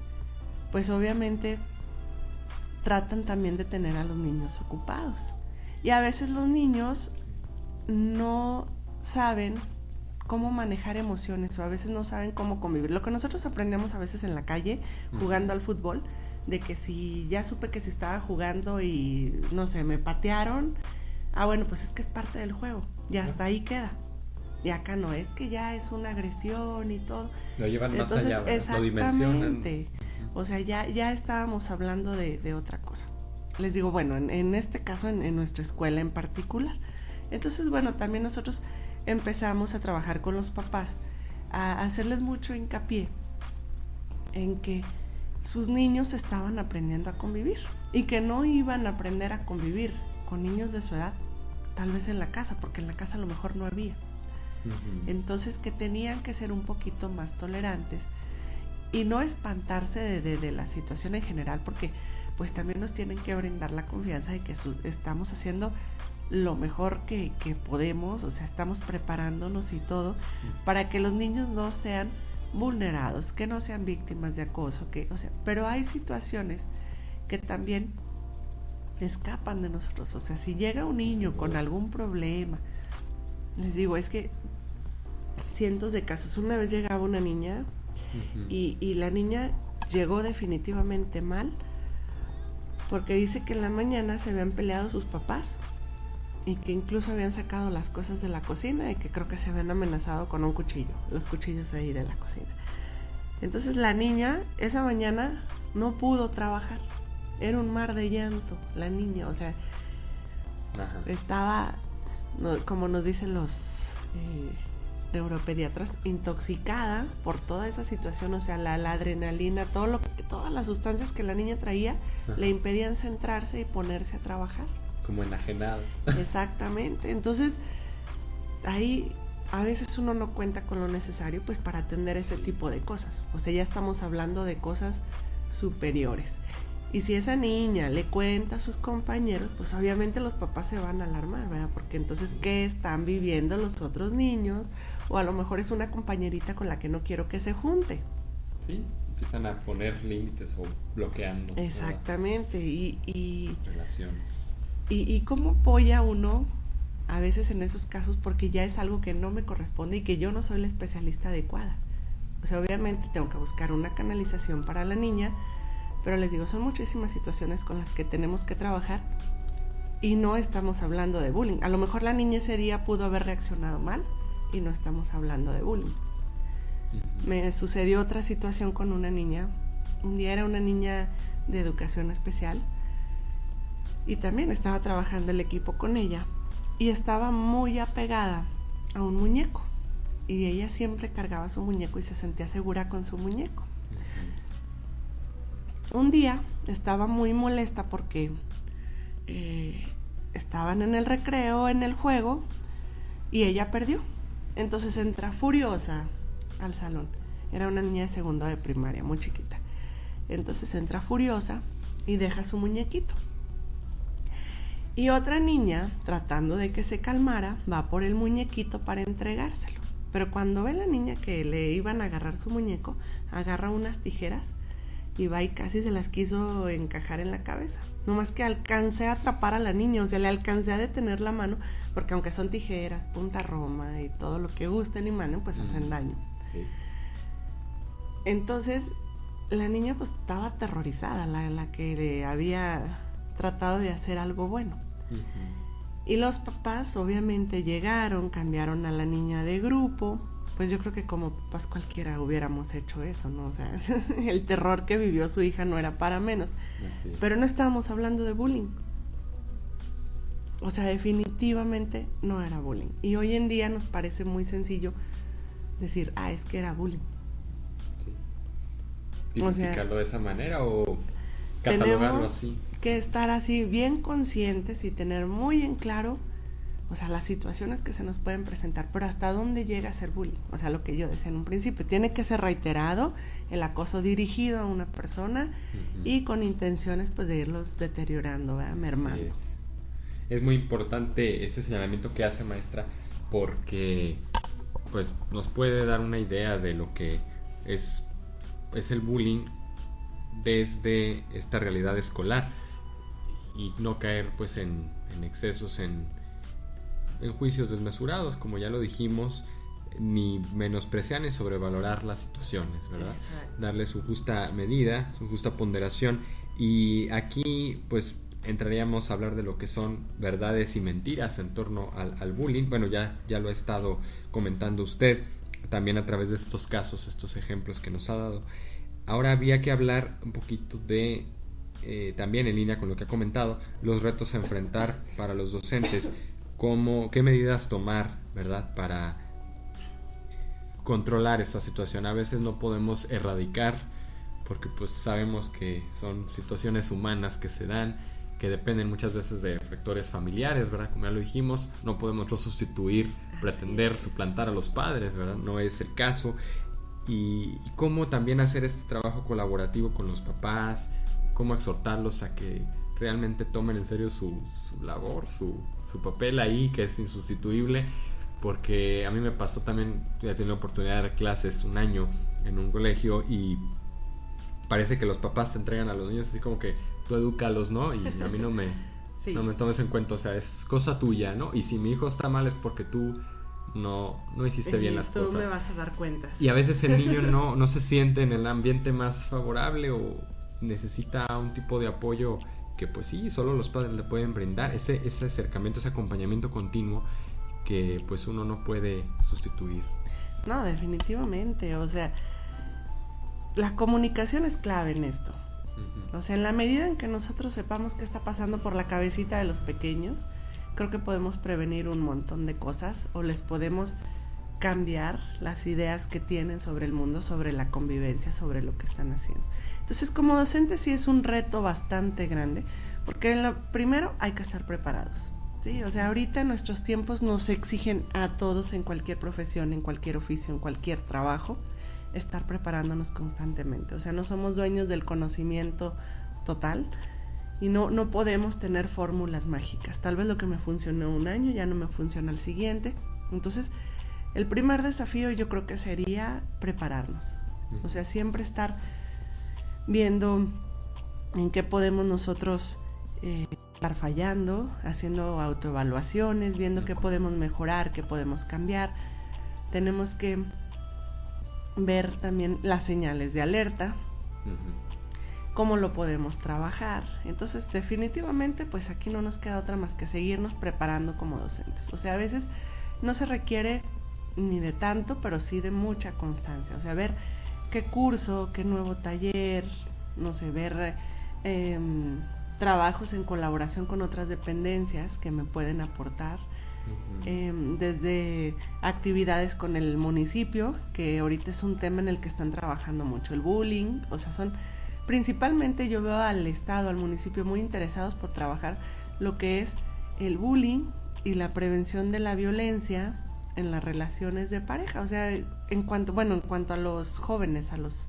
pues obviamente tratan también de tener a los niños ocupados. Y a veces los niños no saben cómo manejar emociones o a veces no saben cómo convivir. Lo que nosotros aprendemos a veces en la calle jugando al fútbol, de que si ya supe que si estaba jugando y no sé, me patearon, bueno, pues es que es parte del juego, ya hasta ahí queda. Y acá no, es que ya es una agresión y todo. Lo llevan más Entonces, allá, ¿verdad? Lo dimensionan. dimensionan. O sea, ya estábamos hablando de otra cosa. Les digo, bueno, en este caso, en nuestra escuela en particular. Entonces, bueno, también nosotros empezamos a trabajar con los papás, a hacerles mucho hincapié en que sus niños estaban aprendiendo a convivir y que no iban a aprender a convivir con niños de su edad, tal vez en la casa, porque en la casa a lo mejor no había. Entonces que tenían que ser un poquito más tolerantes y no espantarse de la situación en general, porque pues también nos tienen que brindar la confianza de que estamos haciendo lo mejor que podemos, o sea, estamos preparándonos y todo para que los niños no sean vulnerados, que no sean víctimas de acoso, pero hay situaciones que también escapan de nosotros. O sea, si llega un niño con algún problema, les digo, es que cientos de casos. Una vez llegaba una niña y la niña llegó definitivamente mal porque dice que en la mañana se habían peleado sus papás y que incluso habían sacado las cosas de la cocina y que creo que se habían amenazado con un cuchillo, los cuchillos ahí de la cocina. Entonces la niña esa mañana no pudo trabajar, era un mar de llanto la niña, o sea, estaba, como nos dicen los neuropediatras, intoxicada por toda esa situación, o sea, la adrenalina, todas las sustancias que la niña traía le impedían centrarse y ponerse a trabajar. Como enajenada. Exactamente, entonces ahí a veces uno no cuenta con lo necesario pues para atender ese tipo de cosas, o sea, ya estamos hablando de cosas superiores. Y si esa niña le cuenta a sus compañeros, pues obviamente los papás se van a alarmar, ¿verdad? Porque entonces, ¿qué están viviendo los otros niños? O a lo mejor es una compañerita con la que no quiero que se junte. Sí, empiezan a poner límites o bloqueando. Exactamente, y relaciones. Y cómo apoya uno a veces en esos casos, porque ya es algo que no me corresponde y que yo no soy la especialista adecuada. O sea, obviamente tengo que buscar una canalización para la niña, pero les digo, son muchísimas situaciones con las que tenemos que trabajar y no estamos hablando de bullying. A lo mejor la niña ese día pudo haber reaccionado mal y no estamos hablando de bullying. Me sucedió otra situación con una niña. Un día era una niña de educación especial y también estaba trabajando el equipo con ella y estaba muy apegada a un muñeco y ella siempre cargaba su muñeco y se sentía segura con su muñeco. Un día estaba muy molesta porque estaban en el recreo, en el juego, y ella perdió. Entonces entra furiosa al salón. Era una niña de segundo de primaria, muy chiquita. Entonces entra furiosa y deja su muñequito. Y otra niña, tratando de que se calmara, va por el muñequito para entregárselo. pero cuando ve a la niña que le iban a agarrar su muñeco, agarra unas tijeras y va y casi se las quiso encajar en la cabeza. No más que alcancé a atrapar a la niña, o sea, le alcancé a detener la mano, porque aunque son tijeras, punta roma y todo lo que gusten y manden, pues hacen daño. Sí. Entonces, la niña pues estaba aterrorizada, la que le había tratado de hacer algo bueno. Y los papás obviamente llegaron, cambiaron a la niña de grupo. Pues yo creo que como papás cualquiera hubiéramos hecho eso, ¿no? O sea, el terror que vivió su hija no era para menos. Así es. Pero no estábamos hablando de bullying. O sea, definitivamente no era bullying. Y hoy en día nos parece muy sencillo decir, es que era bullying. Sí. O sea, ¿Tipificarlo de esa manera o catalogarlo tenemos así? que estar así bien conscientes y tener muy en claro, o sea, las situaciones que se nos pueden presentar, pero hasta dónde llega a ser bullying. O sea, lo que yo decía en un principio, tiene que ser reiterado el acoso dirigido a una persona y con intenciones pues de irlos deteriorando, ¿verdad? Mermando. Sí, es muy importante ese señalamiento que hace, maestra, porque pues nos puede dar una idea de lo que es el bullying desde esta realidad escolar y no caer pues en excesos, en juicios desmesurados, como ya lo dijimos, ni menospreciar ni sobrevalorar las situaciones, ¿verdad? Exacto. Darle su justa medida, su justa ponderación. Y aquí pues entraríamos a hablar de lo que son verdades y mentiras en torno al bullying. Bueno, ya lo ha estado comentando usted también a través de estos casos, estos ejemplos que nos ha dado. Ahora había que hablar un poquito de también en línea con lo que ha comentado, los retos a enfrentar para los docentes. ¿Qué medidas tomar, verdad, para controlar esta situación? A veces no podemos erradicar, porque pues sabemos que son situaciones humanas que se dan, que dependen muchas veces de factores familiares, ¿verdad? Como ya lo dijimos, no podemos nosotros sustituir, pretender suplantar a los padres, ¿verdad? No es el caso. Y cómo también hacer este trabajo colaborativo con los papás, cómo exhortarlos a que realmente tomen en serio su labor, su papel ahí, que es insustituible, porque a mí me pasó también, ya tenía la oportunidad de dar clases un año en un colegio y parece que los papás te entregan a los niños así como que tú edúcalos, ¿no? Y a mí no me tomes en cuenta, o sea, es cosa tuya, ¿no? Y si mi hijo está mal es porque tú no hiciste bien las cosas. Tú me vas a dar cuentas. Y a veces el niño no se siente en el ambiente más favorable o necesita un tipo de apoyo que pues sí, solo los padres le pueden brindar, ese acercamiento, ese acompañamiento continuo que pues uno no puede sustituir. No, definitivamente, o sea, la comunicación es clave en esto. O sea, en la medida en que nosotros sepamos qué está pasando por la cabecita de los pequeños, creo que podemos prevenir un montón de cosas o les podemos cambiar las ideas que tienen sobre el mundo, sobre la convivencia, sobre lo que están haciendo. Entonces, como docente sí es un reto bastante grande, porque en lo primero hay que estar preparados, ¿sí? O sea, ahorita nuestros tiempos nos exigen a todos en cualquier profesión, en cualquier oficio, en cualquier trabajo, estar preparándonos constantemente. O sea, no somos dueños del conocimiento total y no podemos tener fórmulas mágicas. Tal vez lo que me funcionó un año ya no me funciona el siguiente. Entonces, el primer desafío yo creo que sería prepararnos. O sea, siempre estar viendo en qué podemos nosotros estar fallando, haciendo autoevaluaciones, viendo qué podemos mejorar, qué podemos cambiar. Tenemos que ver también las señales de alerta, cómo lo podemos trabajar. Entonces, definitivamente, pues aquí no nos queda otra más que seguirnos preparando como docentes. O sea, a veces no se requiere ni de tanto, pero sí de mucha constancia. O sea, ver qué curso, qué nuevo taller, no sé, ver trabajos en colaboración con otras dependencias que me pueden aportar, desde actividades con el municipio, que ahorita es un tema en el que están trabajando mucho, el bullying. O sea, principalmente yo veo al estado, al municipio muy interesados por trabajar lo que es el bullying y la prevención de la violencia en las relaciones de pareja. O sea, en cuanto a los jóvenes, a los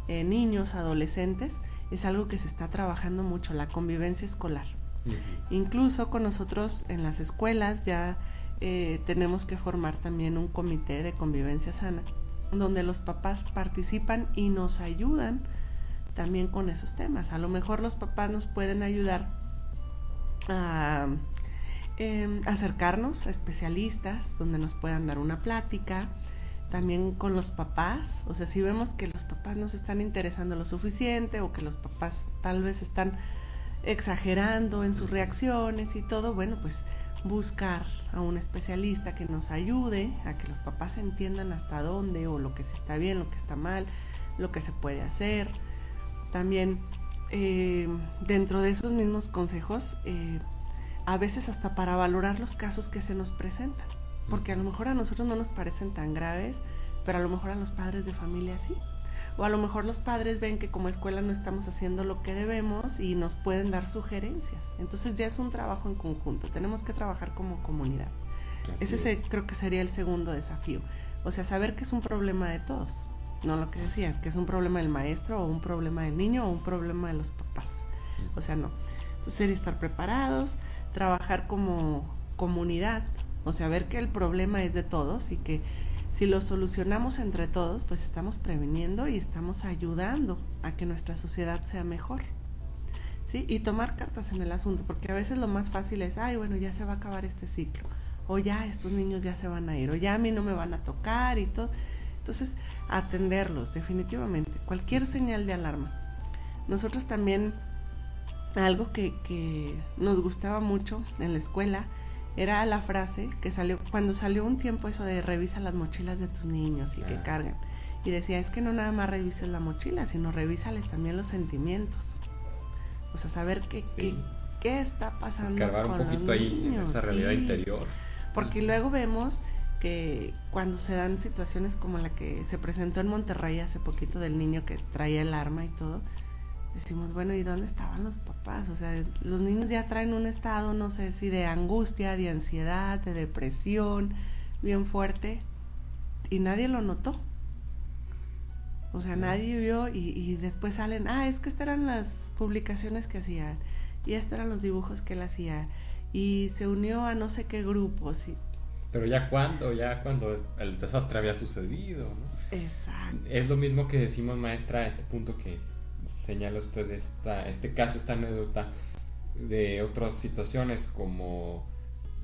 niños, adolescentes, es algo que se está trabajando mucho, la convivencia escolar. Incluso con nosotros en las escuelas ya tenemos que formar también un comité de convivencia sana, donde los papás participan y nos ayudan también con esos temas. A lo mejor los papás nos pueden ayudar a acercarnos a especialistas donde nos puedan dar una plática, también con los papás. O sea, si vemos que los papás no se están interesando lo suficiente, o que los papás tal vez están exagerando en sus reacciones y todo, bueno, pues buscar a un especialista que nos ayude a que los papás entiendan hasta dónde, o lo que sí está bien, lo que está mal, lo que se puede hacer. También dentro de esos mismos consejos, a veces hasta para valorar los casos que se nos presentan, porque a lo mejor a nosotros no nos parecen tan graves, pero a lo mejor a los padres de familia sí, o a lo mejor los padres ven que como escuela no estamos haciendo lo que debemos y nos pueden dar sugerencias. Entonces ya es un trabajo en conjunto, tenemos que trabajar como comunidad. Creo que sería el segundo desafío, o sea, saber que es un problema de todos, no lo que decías, que es un problema del maestro, o un problema del niño, o un problema de los papás. O sea, no. Entonces sería estar preparados, trabajar como comunidad, o sea, ver que el problema es de todos y que si lo solucionamos entre todos, pues estamos previniendo y estamos ayudando a que nuestra sociedad sea mejor, ¿sí? Y tomar cartas en el asunto, porque a veces lo más fácil es, ay, bueno, ya se va a acabar este ciclo, o ya estos niños ya se van a ir, o ya a mí no me van a tocar y todo. Entonces, atenderlos, definitivamente, cualquier señal de alarma. Nosotros también, algo que nos gustaba mucho en la escuela, era la frase que salió, cuando salió un tiempo eso de revisa las mochilas de tus niños y que cargan. Y decía, es que no nada más revises la mochila, sino revísales también los sentimientos. O sea, saber qué está pasando escarbar con un poquito los ahí niños, en esa realidad interior. Porque luego vemos que cuando se dan situaciones como la que se presentó en Monterrey hace poquito del niño que traía el arma y todo, decimos, bueno, ¿y dónde estaban los papás? O sea, los niños ya traen un estado, no sé si de angustia, de ansiedad, de depresión, bien fuerte, y nadie lo notó. O sea, nadie vio, y después salen, es que estas eran las publicaciones que hacían, y estos eran los dibujos que él hacía, y se unió a no sé qué grupos. Pero ya cuando el desastre había sucedido, ¿no? Exacto. Es lo mismo que decimos, maestra, a este punto que señala usted este caso, esta anécdota de otras situaciones como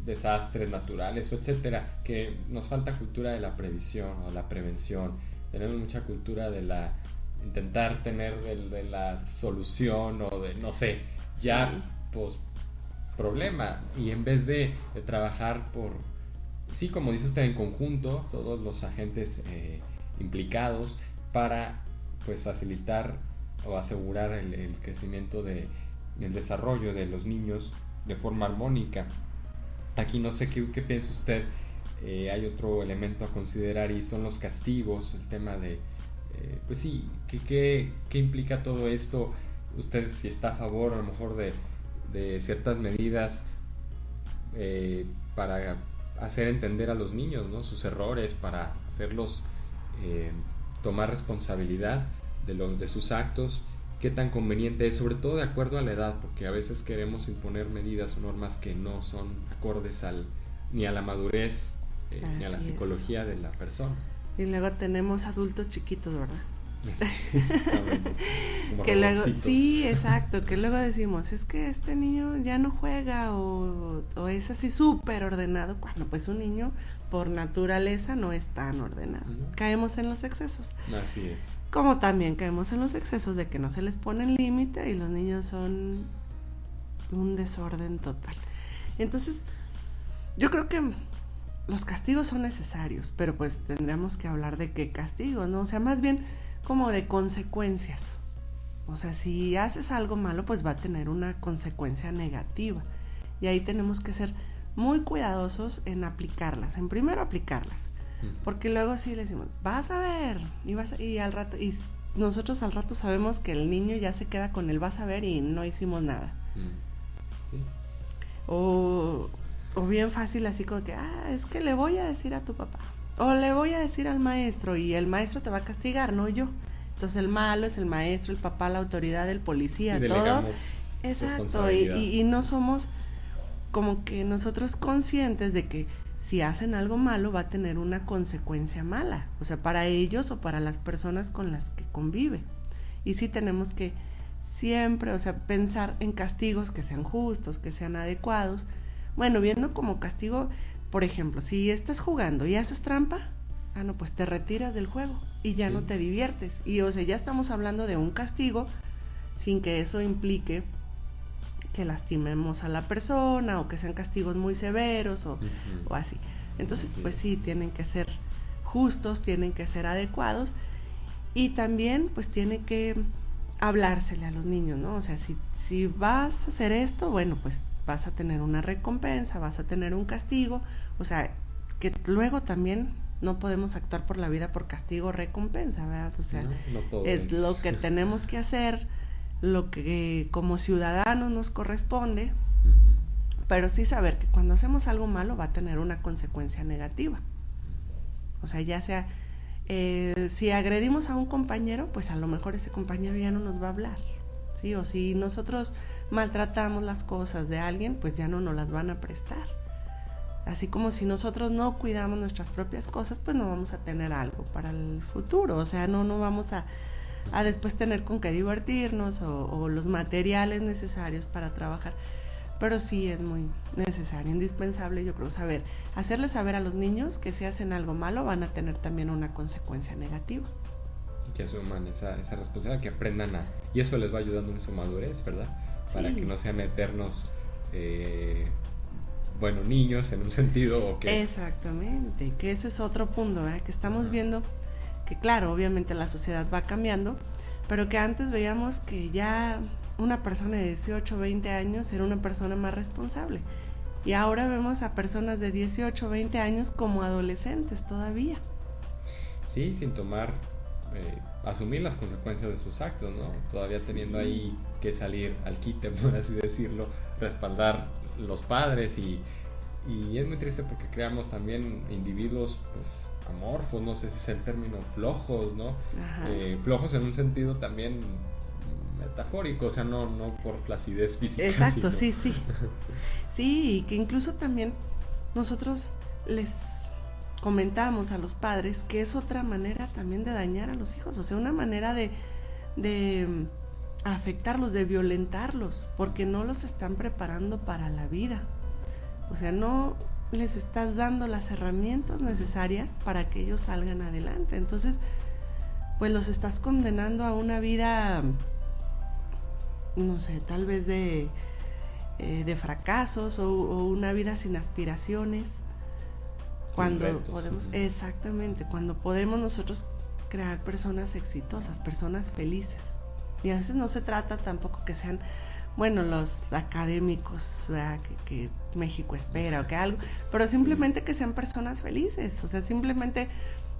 desastres naturales o etcétera, que nos falta cultura de la previsión o la prevención. Tenemos mucha cultura de la intentar tener de la solución, o de no sé, ya pues problema, y en vez de trabajar por, sí, como dice usted, en conjunto, todos los agentes implicados para pues facilitar o asegurar el crecimiento el desarrollo de los niños de forma armónica. Aquí no sé qué piensa usted. Hay otro elemento a considerar, y son los castigos, el tema de pues sí, ¿qué implica todo esto? Usted, si está a favor a lo mejor de ciertas medidas para hacer entender a los niños, ¿no?, sus errores, para hacerlos tomar responsabilidad de sus actos, qué tan conveniente es, sobre todo de acuerdo a la edad, porque a veces queremos imponer medidas o normas que no son acordes ni a la madurez ni a la psicología de la persona. Y luego tenemos adultos chiquitos, ¿verdad? Como que luego, robotcitos. sí, exacto, que luego decimos, es que este niño ya no juega, o es así súper ordenado, cuando pues un niño por naturaleza no es tan ordenado. Caemos en los excesos. Así es. Como también caemos en los excesos de que no se les pone límite y los niños son un desorden total. Entonces, yo creo que los castigos son necesarios, pero pues tendríamos que hablar de qué castigos, ¿no? O sea, más bien como de consecuencias. O sea, si haces algo malo, pues va a tener una consecuencia negativa. Y ahí tenemos que ser muy cuidadosos en aplicarlas, en primero aplicarlas. Porque luego sí le decimos, vas a ver, y al rato, y nosotros al rato sabemos que el niño ya se queda con el vas a ver y no hicimos nada. Sí. O bien fácil así como que, es que le voy a decir a tu papá, o le voy a decir al maestro, y el maestro te va a castigar, no yo. Entonces el malo es el maestro, el papá, la autoridad, el policía, todo. Exacto, y no somos como que nosotros conscientes de que si hacen algo malo va a tener una consecuencia mala, o sea, para ellos o para las personas con las que convive. Y sí tenemos que siempre, o sea, pensar en castigos que sean justos, que sean adecuados. Bueno, viendo como castigo, por ejemplo, si estás jugando y haces trampa, no, pues te retiras del juego y ya no te diviertes. Y o sea, ya estamos hablando de un castigo sin que eso implique que lastimemos a la persona o que sean castigos muy severos o así. Entonces, pues sí, tienen que ser justos, tienen que ser adecuados y también pues tiene que hablársele a los niños, ¿no? O sea, si vas a hacer esto, bueno, pues vas a tener una recompensa, vas a tener un castigo, o sea, que luego también no podemos actuar por la vida por castigo o recompensa, ¿verdad? O sea, no es lo que tenemos que hacer, lo que como ciudadanos nos corresponde, pero sí saber que cuando hacemos algo malo va a tener una consecuencia negativa. O sea, ya sea, si agredimos a un compañero, pues a lo mejor ese compañero ya no nos va a hablar, ¿sí? O si nosotros maltratamos las cosas de alguien, pues ya no nos las van a prestar. Así como si nosotros no cuidamos nuestras propias cosas, pues no vamos a tener algo para el futuro. O sea, no vamos a después tener con qué divertirnos o los materiales necesarios para trabajar. Pero sí es muy necesario, indispensable, yo creo, hacerles saber a los niños que si hacen algo malo van a tener también una consecuencia negativa. Que asuman esa responsabilidad, que aprendan y eso les va ayudando en su madurez, ¿verdad? Sí. Para que no sean eternos niños en un sentido o que... Exactamente, que ese es otro punto, ¿verdad? Que estamos viendo que claro, obviamente la sociedad va cambiando, pero que antes veíamos que ya una persona de 18 o 20 años era una persona más responsable y ahora vemos a personas de 18 o 20 años como adolescentes todavía. Sí, sin tomar, asumir las consecuencias de sus actos, ¿no? Todavía teniendo ahí que salir al quite, por así decirlo, respaldar los padres y es muy triste porque creamos también individuos pues amorfos, no sé si es el término, flojos, ¿no? Flojos en un sentido también metafórico, o sea, no por flacidez física. Exacto, sino... sí. Sí, y que incluso también nosotros les comentamos a los padres que es otra manera también de dañar a los hijos, o sea, una manera de afectarlos, de violentarlos, porque no los están preparando para la vida. O sea, no les estás dando las herramientas necesarias para que ellos salgan adelante. Entonces, pues los estás condenando a una vida, no sé, tal vez de fracasos o una vida sin aspiraciones. Cuando podemos, exactamente, cuando podemos nosotros crear personas exitosas, personas felices. Y a veces no se trata tampoco que sean los académicos, ¿verdad? Que México espera o que algo, pero simplemente que sean personas felices, o sea, simplemente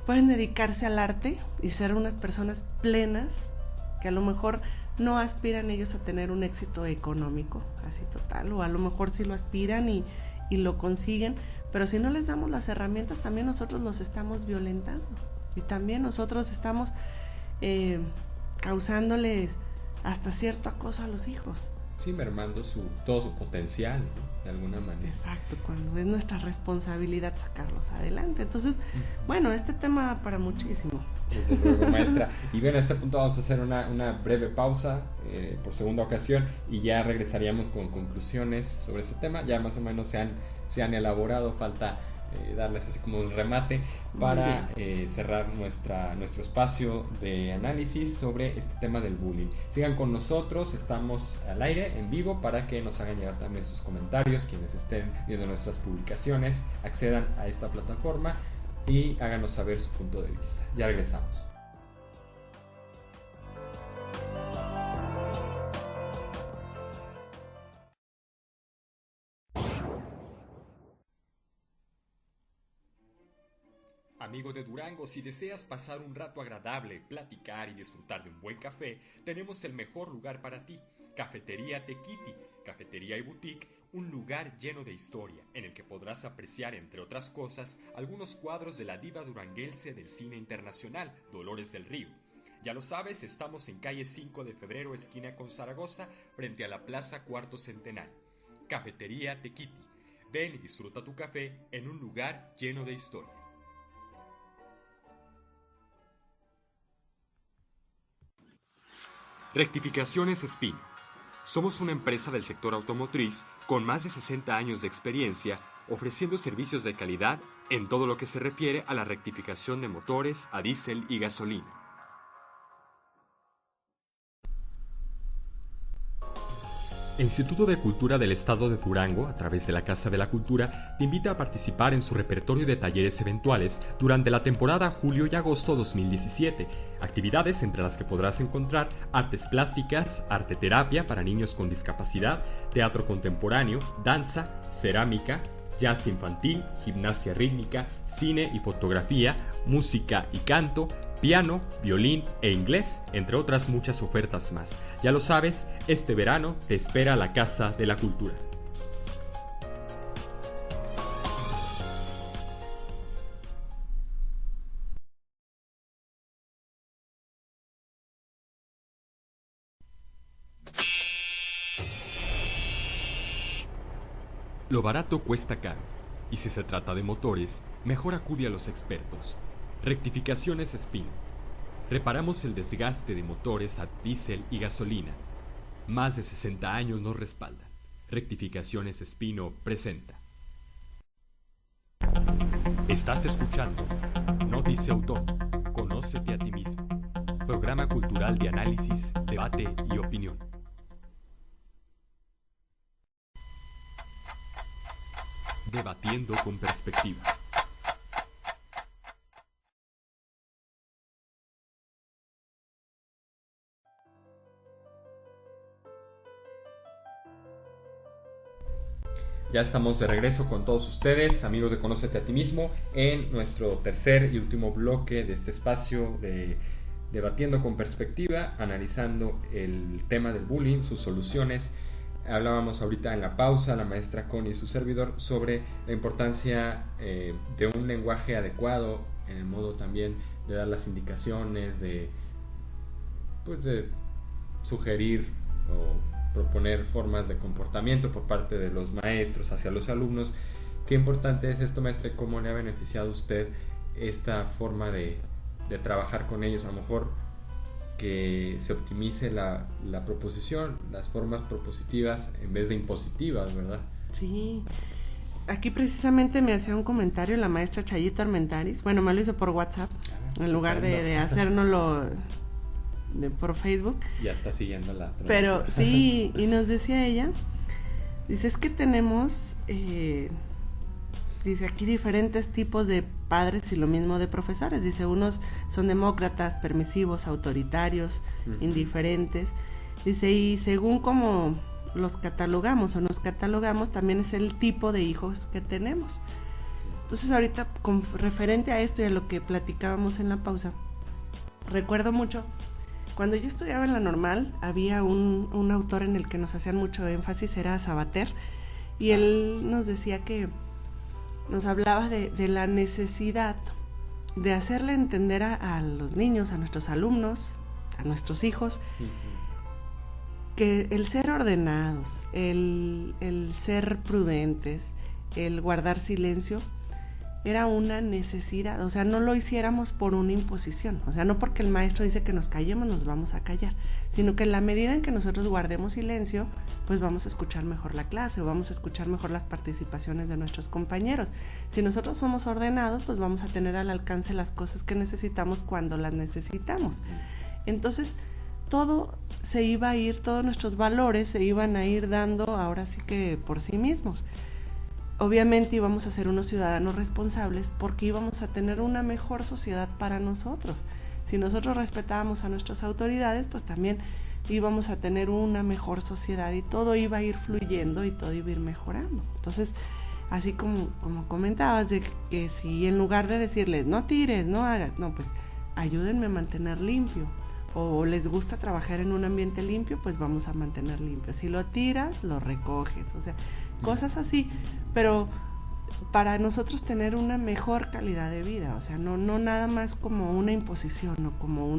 pueden dedicarse al arte y ser unas personas plenas que a lo mejor no aspiran ellos a tener un éxito económico así total, o a lo mejor sí lo aspiran y lo consiguen, pero si no les damos las herramientas también nosotros los estamos violentando y también nosotros estamos causándoles hasta cierto acoso a los hijos. Sí, mermando todo su potencial, ¿no? De alguna manera. Exacto, cuando es nuestra responsabilidad sacarlos adelante. Entonces, este tema para muchísimo. Desde luego, maestra. Y bien, a este punto vamos a hacer una breve pausa por segunda ocasión y ya regresaríamos con conclusiones sobre este tema. Ya más o menos se han elaborado, falta darles así como un remate para cerrar nuestro espacio de análisis sobre este tema del bullying. Sigan con nosotros, estamos al aire, en vivo, para que nos hagan llegar también sus comentarios, quienes estén viendo nuestras publicaciones, accedan a esta plataforma y háganos saber su punto de vista. Ya regresamos. Amigo de Durango, si deseas pasar un rato agradable, platicar y disfrutar de un buen café, tenemos el mejor lugar para ti. Cafetería Tequiti, cafetería y boutique, un lugar lleno de historia, en el que podrás apreciar, entre otras cosas, algunos cuadros de la diva duranguense del cine internacional, Dolores del Río. Ya lo sabes, estamos en calle 5 de Febrero, esquina con Zaragoza, frente a la Plaza Cuarto Centenario. Cafetería Tequiti. Ven y disfruta tu café en un lugar lleno de historia. Rectificaciones Espino. Somos una empresa del sector automotriz con más de 60 años de experiencia ofreciendo servicios de calidad en todo lo que se refiere a la rectificación de motores a diésel y gasolina. El Instituto de Cultura del Estado de Durango, a través de la Casa de la Cultura, te invita a participar en su repertorio de talleres eventuales durante la temporada julio y agosto 2017. Actividades entre las que podrás encontrar artes plásticas, arte terapia para niños con discapacidad, teatro contemporáneo, danza, cerámica, jazz infantil, gimnasia rítmica, cine y fotografía, música y canto, piano, violín e inglés, entre otras muchas ofertas más. Ya lo sabes, este verano te espera la Casa de la Cultura. Lo barato cuesta caro, y si se trata de motores, mejor acude a los expertos. Rectificaciones Espino. Reparamos el desgaste de motores a diésel y gasolina. Más de 60 años nos respaldan. Rectificaciones Espino presenta. Estás escuchando No Dice Autor, Conócete a ti mismo. Programa cultural de análisis, debate y opinión. Debatiendo con perspectiva. Ya estamos de regreso con todos ustedes, amigos de Conócete a ti mismo, en nuestro tercer y último bloque de este espacio de Debatiendo con Perspectiva, analizando el tema del bullying, sus soluciones. Hablábamos ahorita en la pausa, la maestra Connie y su servidor, sobre la importancia de un lenguaje adecuado, en el modo también de dar las indicaciones, de sugerir o proponer formas de comportamiento por parte de los maestros hacia los alumnos. Qué importante es esto, maestra, y cómo le ha beneficiado a usted esta forma de trabajar con ellos. A lo mejor que se optimice la proposición, las formas propositivas en vez de impositivas, ¿verdad? Sí, aquí precisamente me hacía un comentario la maestra Chayito Armentaris. Bueno, me lo hizo por WhatsApp, en lugar de hacérnoslo por Facebook. Ya está siguiendo la transmisión. Pero sí, y nos decía ella, dice, es que tenemos, dice aquí diferentes tipos de padres y lo mismo de profesores. Dice, unos son demócratas, permisivos, autoritarios, indiferentes. Dice, y según como los catalogamos o nos catalogamos, también es el tipo de hijos que tenemos. Sí. Entonces ahorita, con referente a esto y a lo que platicábamos en la pausa, recuerdo mucho cuando yo estudiaba en la normal, había un autor en el que nos hacían mucho énfasis, era Sabater, y él nos decía que nos hablaba de la necesidad de hacerle entender a los niños, a nuestros alumnos, a nuestros hijos, que el ser ordenados, el ser prudentes, el guardar silencio, era una necesidad. O sea, no lo hiciéramos por una imposición, o sea, no porque el maestro dice que nos callemos nos vamos a callar, sino que en la medida en que nosotros guardemos silencio, pues vamos a escuchar mejor la clase o vamos a escuchar mejor las participaciones de nuestros compañeros. Si nosotros somos ordenados, pues vamos a tener al alcance las cosas que necesitamos cuando las necesitamos. Entonces, todo se iba a ir, todos nuestros valores se iban a ir dando ahora sí que por sí mismos. Obviamente íbamos a ser unos ciudadanos responsables porque íbamos a tener una mejor sociedad para nosotros. Si nosotros respetábamos a nuestras autoridades, pues también íbamos a tener una mejor sociedad y todo iba a ir fluyendo y todo iba a ir mejorando. Entonces, así como comentabas, de que si en lugar de decirles no tires, no hagas, no, pues ayúdenme a mantener limpio, o les gusta trabajar en un ambiente limpio, pues vamos a mantener limpio. Si lo tiras, lo recoges, o sea, cosas así, pero para nosotros tener una mejor calidad de vida, o sea, no nada más como una imposición o como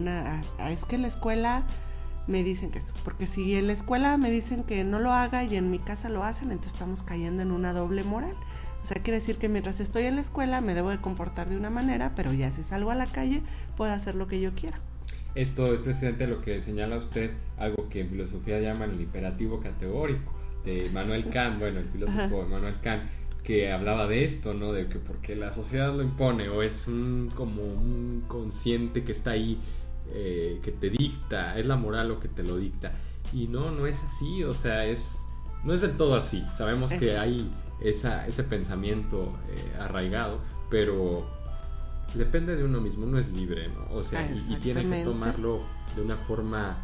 es que la escuela me dicen que eso, porque si en la escuela me dicen que no lo haga y en mi casa lo hacen, entonces estamos cayendo en una doble moral. O sea, quiere decir que mientras estoy en la escuela me debo de comportar de una manera, pero ya si salgo a la calle puedo hacer lo que yo quiera. Esto es precisamente lo que señala usted, algo que en filosofía llaman el imperativo categórico, de Immanuel Kant, bueno, el filósofo Immanuel Kant, que hablaba de esto, ¿no? De que porque la sociedad lo impone, o es como un consciente que está ahí, que te dicta, es la moral lo que te lo dicta. Y no es así, o sea, no es del todo así. Sabemos que hay ese pensamiento arraigado, pero depende de uno mismo, uno es libre, ¿no? O sea, y tiene que tomarlo de una forma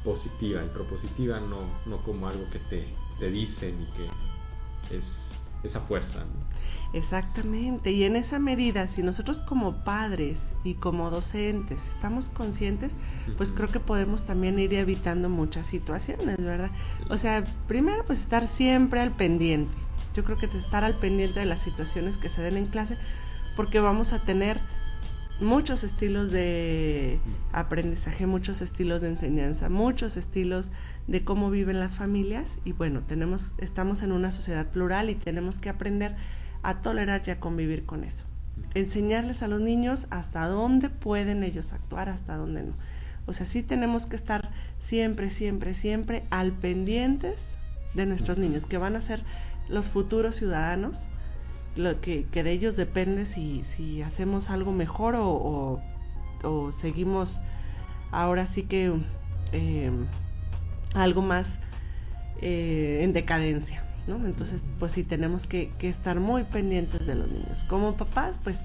positiva y propositiva, no como algo que te dicen y que es esa fuerza, ¿no? Exactamente, y en esa medida, si nosotros como padres y como docentes estamos conscientes, pues creo que podemos también ir evitando muchas situaciones, ¿verdad? O sea, primero pues estar siempre al pendiente. Yo creo que estar al pendiente de las situaciones que se den en clase, porque vamos a tener muchos estilos de aprendizaje, muchos estilos de enseñanza, muchos estilos de cómo viven las familias, y bueno, estamos en una sociedad plural y tenemos que aprender a tolerar y a convivir con eso. Enseñarles a los niños hasta dónde pueden ellos actuar, hasta dónde no. O sea, sí tenemos que estar siempre al pendientes de nuestros niños, que van a ser los futuros ciudadanos, lo que de ellos depende si hacemos algo mejor o seguimos ahora sí que algo más en decadencia, ¿no? Entonces, pues sí tenemos que estar muy pendientes de los niños. Como papás, pues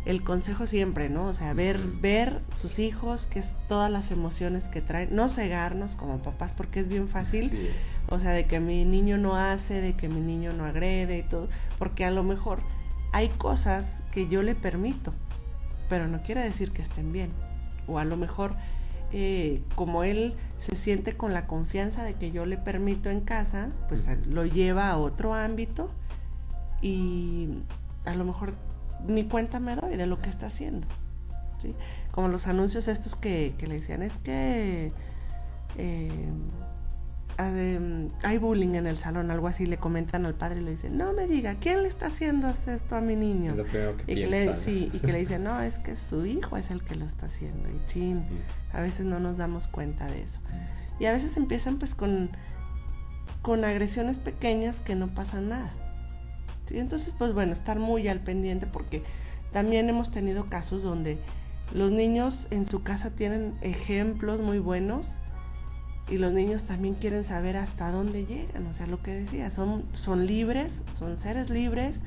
el consejo siempre, ¿no? O sea, ver sus hijos, que es todas las emociones que traen, no cegarnos como papás, porque es bien fácil, sí. O sea, de que mi niño no hace, de que mi niño no agrede y todo, porque a lo mejor hay cosas que yo le permito, pero no quiere decir que estén bien, o a lo mejor como él se siente con la confianza de que yo le permito en casa, pues lo lleva a otro ámbito y a lo mejor ni cuenta me doy de lo que está haciendo, ¿sí? Como los anuncios estos que le decían, es que hay bullying en el salón, algo así, le comentan al padre y le dicen, no me diga, ¿quién le está haciendo esto a mi niño? Es lo peor que piensa, y que le dicen, no, es que su hijo es el que lo está haciendo, y chin, a veces no nos damos cuenta de eso. Y a veces empiezan pues con agresiones pequeñas que no pasa nada, ¿sí? Entonces pues bueno, estar muy al pendiente, porque también hemos tenido casos donde los niños en su casa tienen ejemplos muy buenos y los niños también quieren saber hasta dónde llegan. O sea, lo que decía, son libres, son seres libres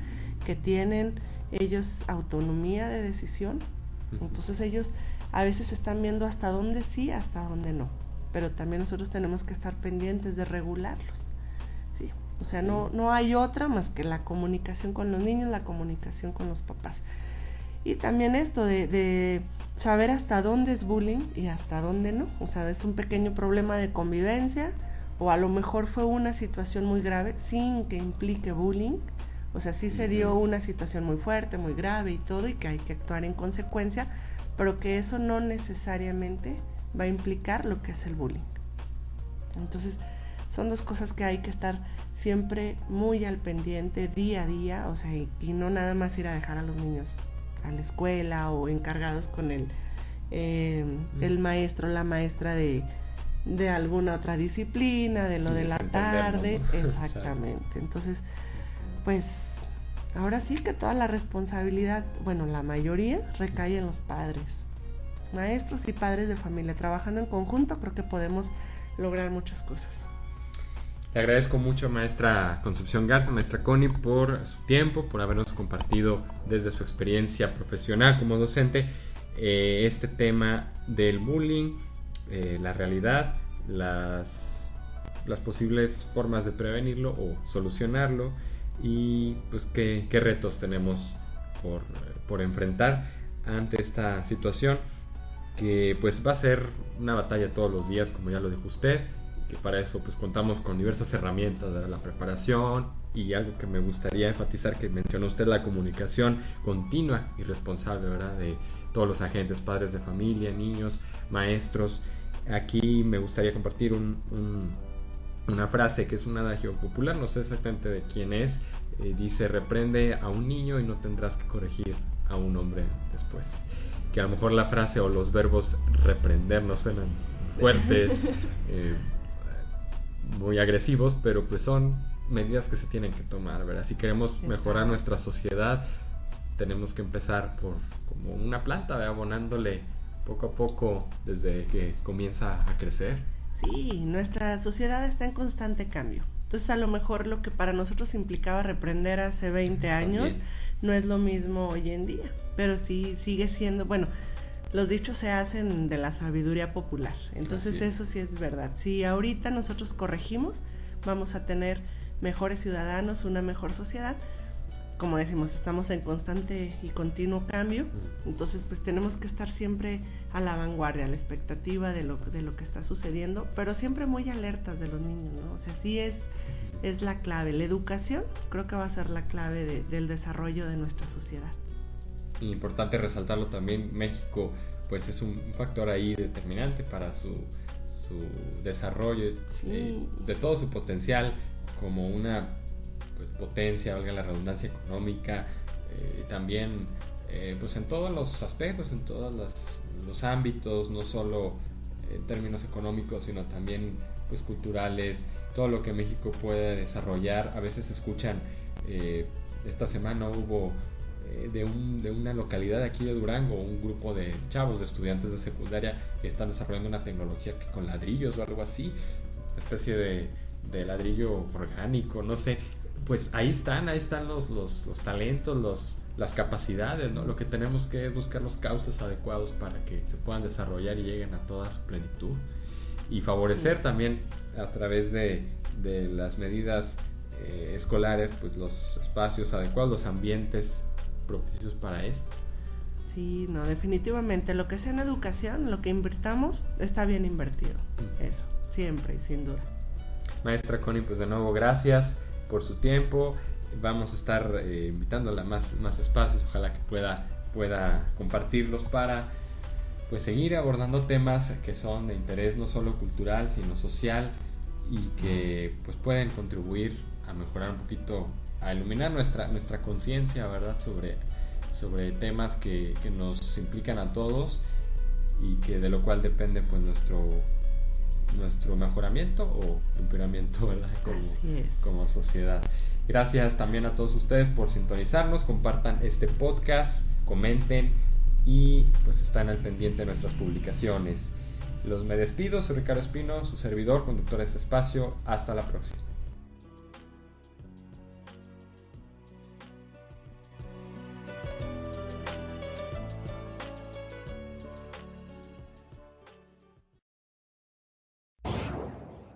que tienen ellos autonomía de decisión. Entonces ellos a veces están viendo hasta dónde sí, hasta dónde no, pero también nosotros tenemos que estar pendientes de regularlos, ¿sí? O sea, no hay otra más que la comunicación con los niños, la comunicación con los papás. Y también esto de saber hasta dónde es bullying y hasta dónde no. O sea, es un pequeño problema de convivencia, o a lo mejor fue una situación muy grave sin que implique bullying. O sea, sí se dio una situación muy fuerte, muy grave y todo, y que hay que actuar en consecuencia, pero que eso no necesariamente va a implicar lo que es el bullying. Entonces, son dos cosas que hay que estar siempre muy al pendiente, día a día, o sea, y no nada más ir a dejar a los niños a la escuela o encargados con el maestro, la maestra de alguna otra disciplina, de lo de la tarde, ¿no? Exactamente. Entonces, pues ahora sí que toda la responsabilidad, bueno, la mayoría recae en los padres, maestros y padres de familia. Trabajando en conjunto creo que podemos lograr muchas cosas. Le agradezco mucho, maestra Concepción Garza, maestra Connie, por su tiempo, por habernos compartido desde su experiencia profesional como docente este tema del bullying, la realidad, las posibles formas de prevenirlo o solucionarlo, y pues qué retos tenemos por enfrentar ante esta situación, que pues va a ser una batalla todos los días, como ya lo dijo usted, que para eso pues contamos con diversas herramientas de la preparación, y algo que me gustaría enfatizar que mencionó usted, la comunicación continua y responsable, ¿verdad?, de todos los agentes, padres de familia, niños, maestros, Aquí me gustaría compartir una frase que es un adagio popular, no sé exactamente de quién es. Dice: reprende a un niño y no tendrás que corregir a un hombre después. Que a lo mejor la frase o los verbos reprender no suenan fuertes, muy agresivos, pero pues son medidas que se tienen que tomar, ¿verdad? Si queremos mejorar nuestra sociedad, tenemos que empezar por como una planta, ¿verdad? Abonándole poco a poco desde que comienza a crecer. Sí, nuestra sociedad está en constante cambio. Entonces a lo mejor lo que para nosotros implicaba reprender hace 20 años no es lo mismo hoy en día, pero sí sigue siendo, bueno, los dichos se hacen de la sabiduría popular, entonces eso sí es verdad. Si ahorita nosotros corregimos, vamos a tener mejores ciudadanos, una mejor sociedad. Como decimos, estamos en constante y continuo cambio, entonces pues tenemos que estar siempre a la vanguardia, a la expectativa de lo que está sucediendo, pero siempre muy alertas de los niños, ¿no? O sea, sí es la clave. La educación creo que va a ser la clave del desarrollo de nuestra sociedad. Importante resaltarlo también, México pues es un factor ahí determinante para su desarrollo, de todo su potencial como una pues potencia, valga la redundancia, económica, también pues en todos los aspectos, en todos los ámbitos, no solo en términos económicos, sino también pues culturales, todo lo que México puede desarrollar. A veces escuchan, esta semana hubo de una localidad de aquí de Durango, un grupo de chavos, de estudiantes de secundaria que están desarrollando una tecnología que con ladrillos o algo así, una especie de ladrillo orgánico, no sé. Pues ahí están los talentos, las capacidades, ¿no? Lo que tenemos que buscar los cauces adecuados para que se puedan desarrollar y lleguen a toda su plenitud, y favorecer también a través de las medidas escolares, pues los espacios adecuados, los ambientes propicios para esto. Sí, no, definitivamente lo que sea en educación, lo que invirtamos está bien invertido. Eso, siempre y sin duda. Maestra Connie, pues de nuevo gracias por su tiempo. Vamos a estar invitándola a más espacios, ojalá que pueda compartirlos para pues seguir abordando temas que son de interés no solo cultural sino social, y que pues pueden contribuir a mejorar un poquito, a iluminar nuestra conciencia, ¿verdad? sobre temas que nos implican a todos, y que de lo cual depende pues nuestro mejoramiento o empeoramiento, ¿verdad? Como sociedad. Gracias también a todos ustedes por sintonizarnos, compartan este podcast, comenten y pues están al pendiente de nuestras publicaciones. Me despido, soy Ricardo Espino, su servidor, conductor de este espacio. Hasta la próxima.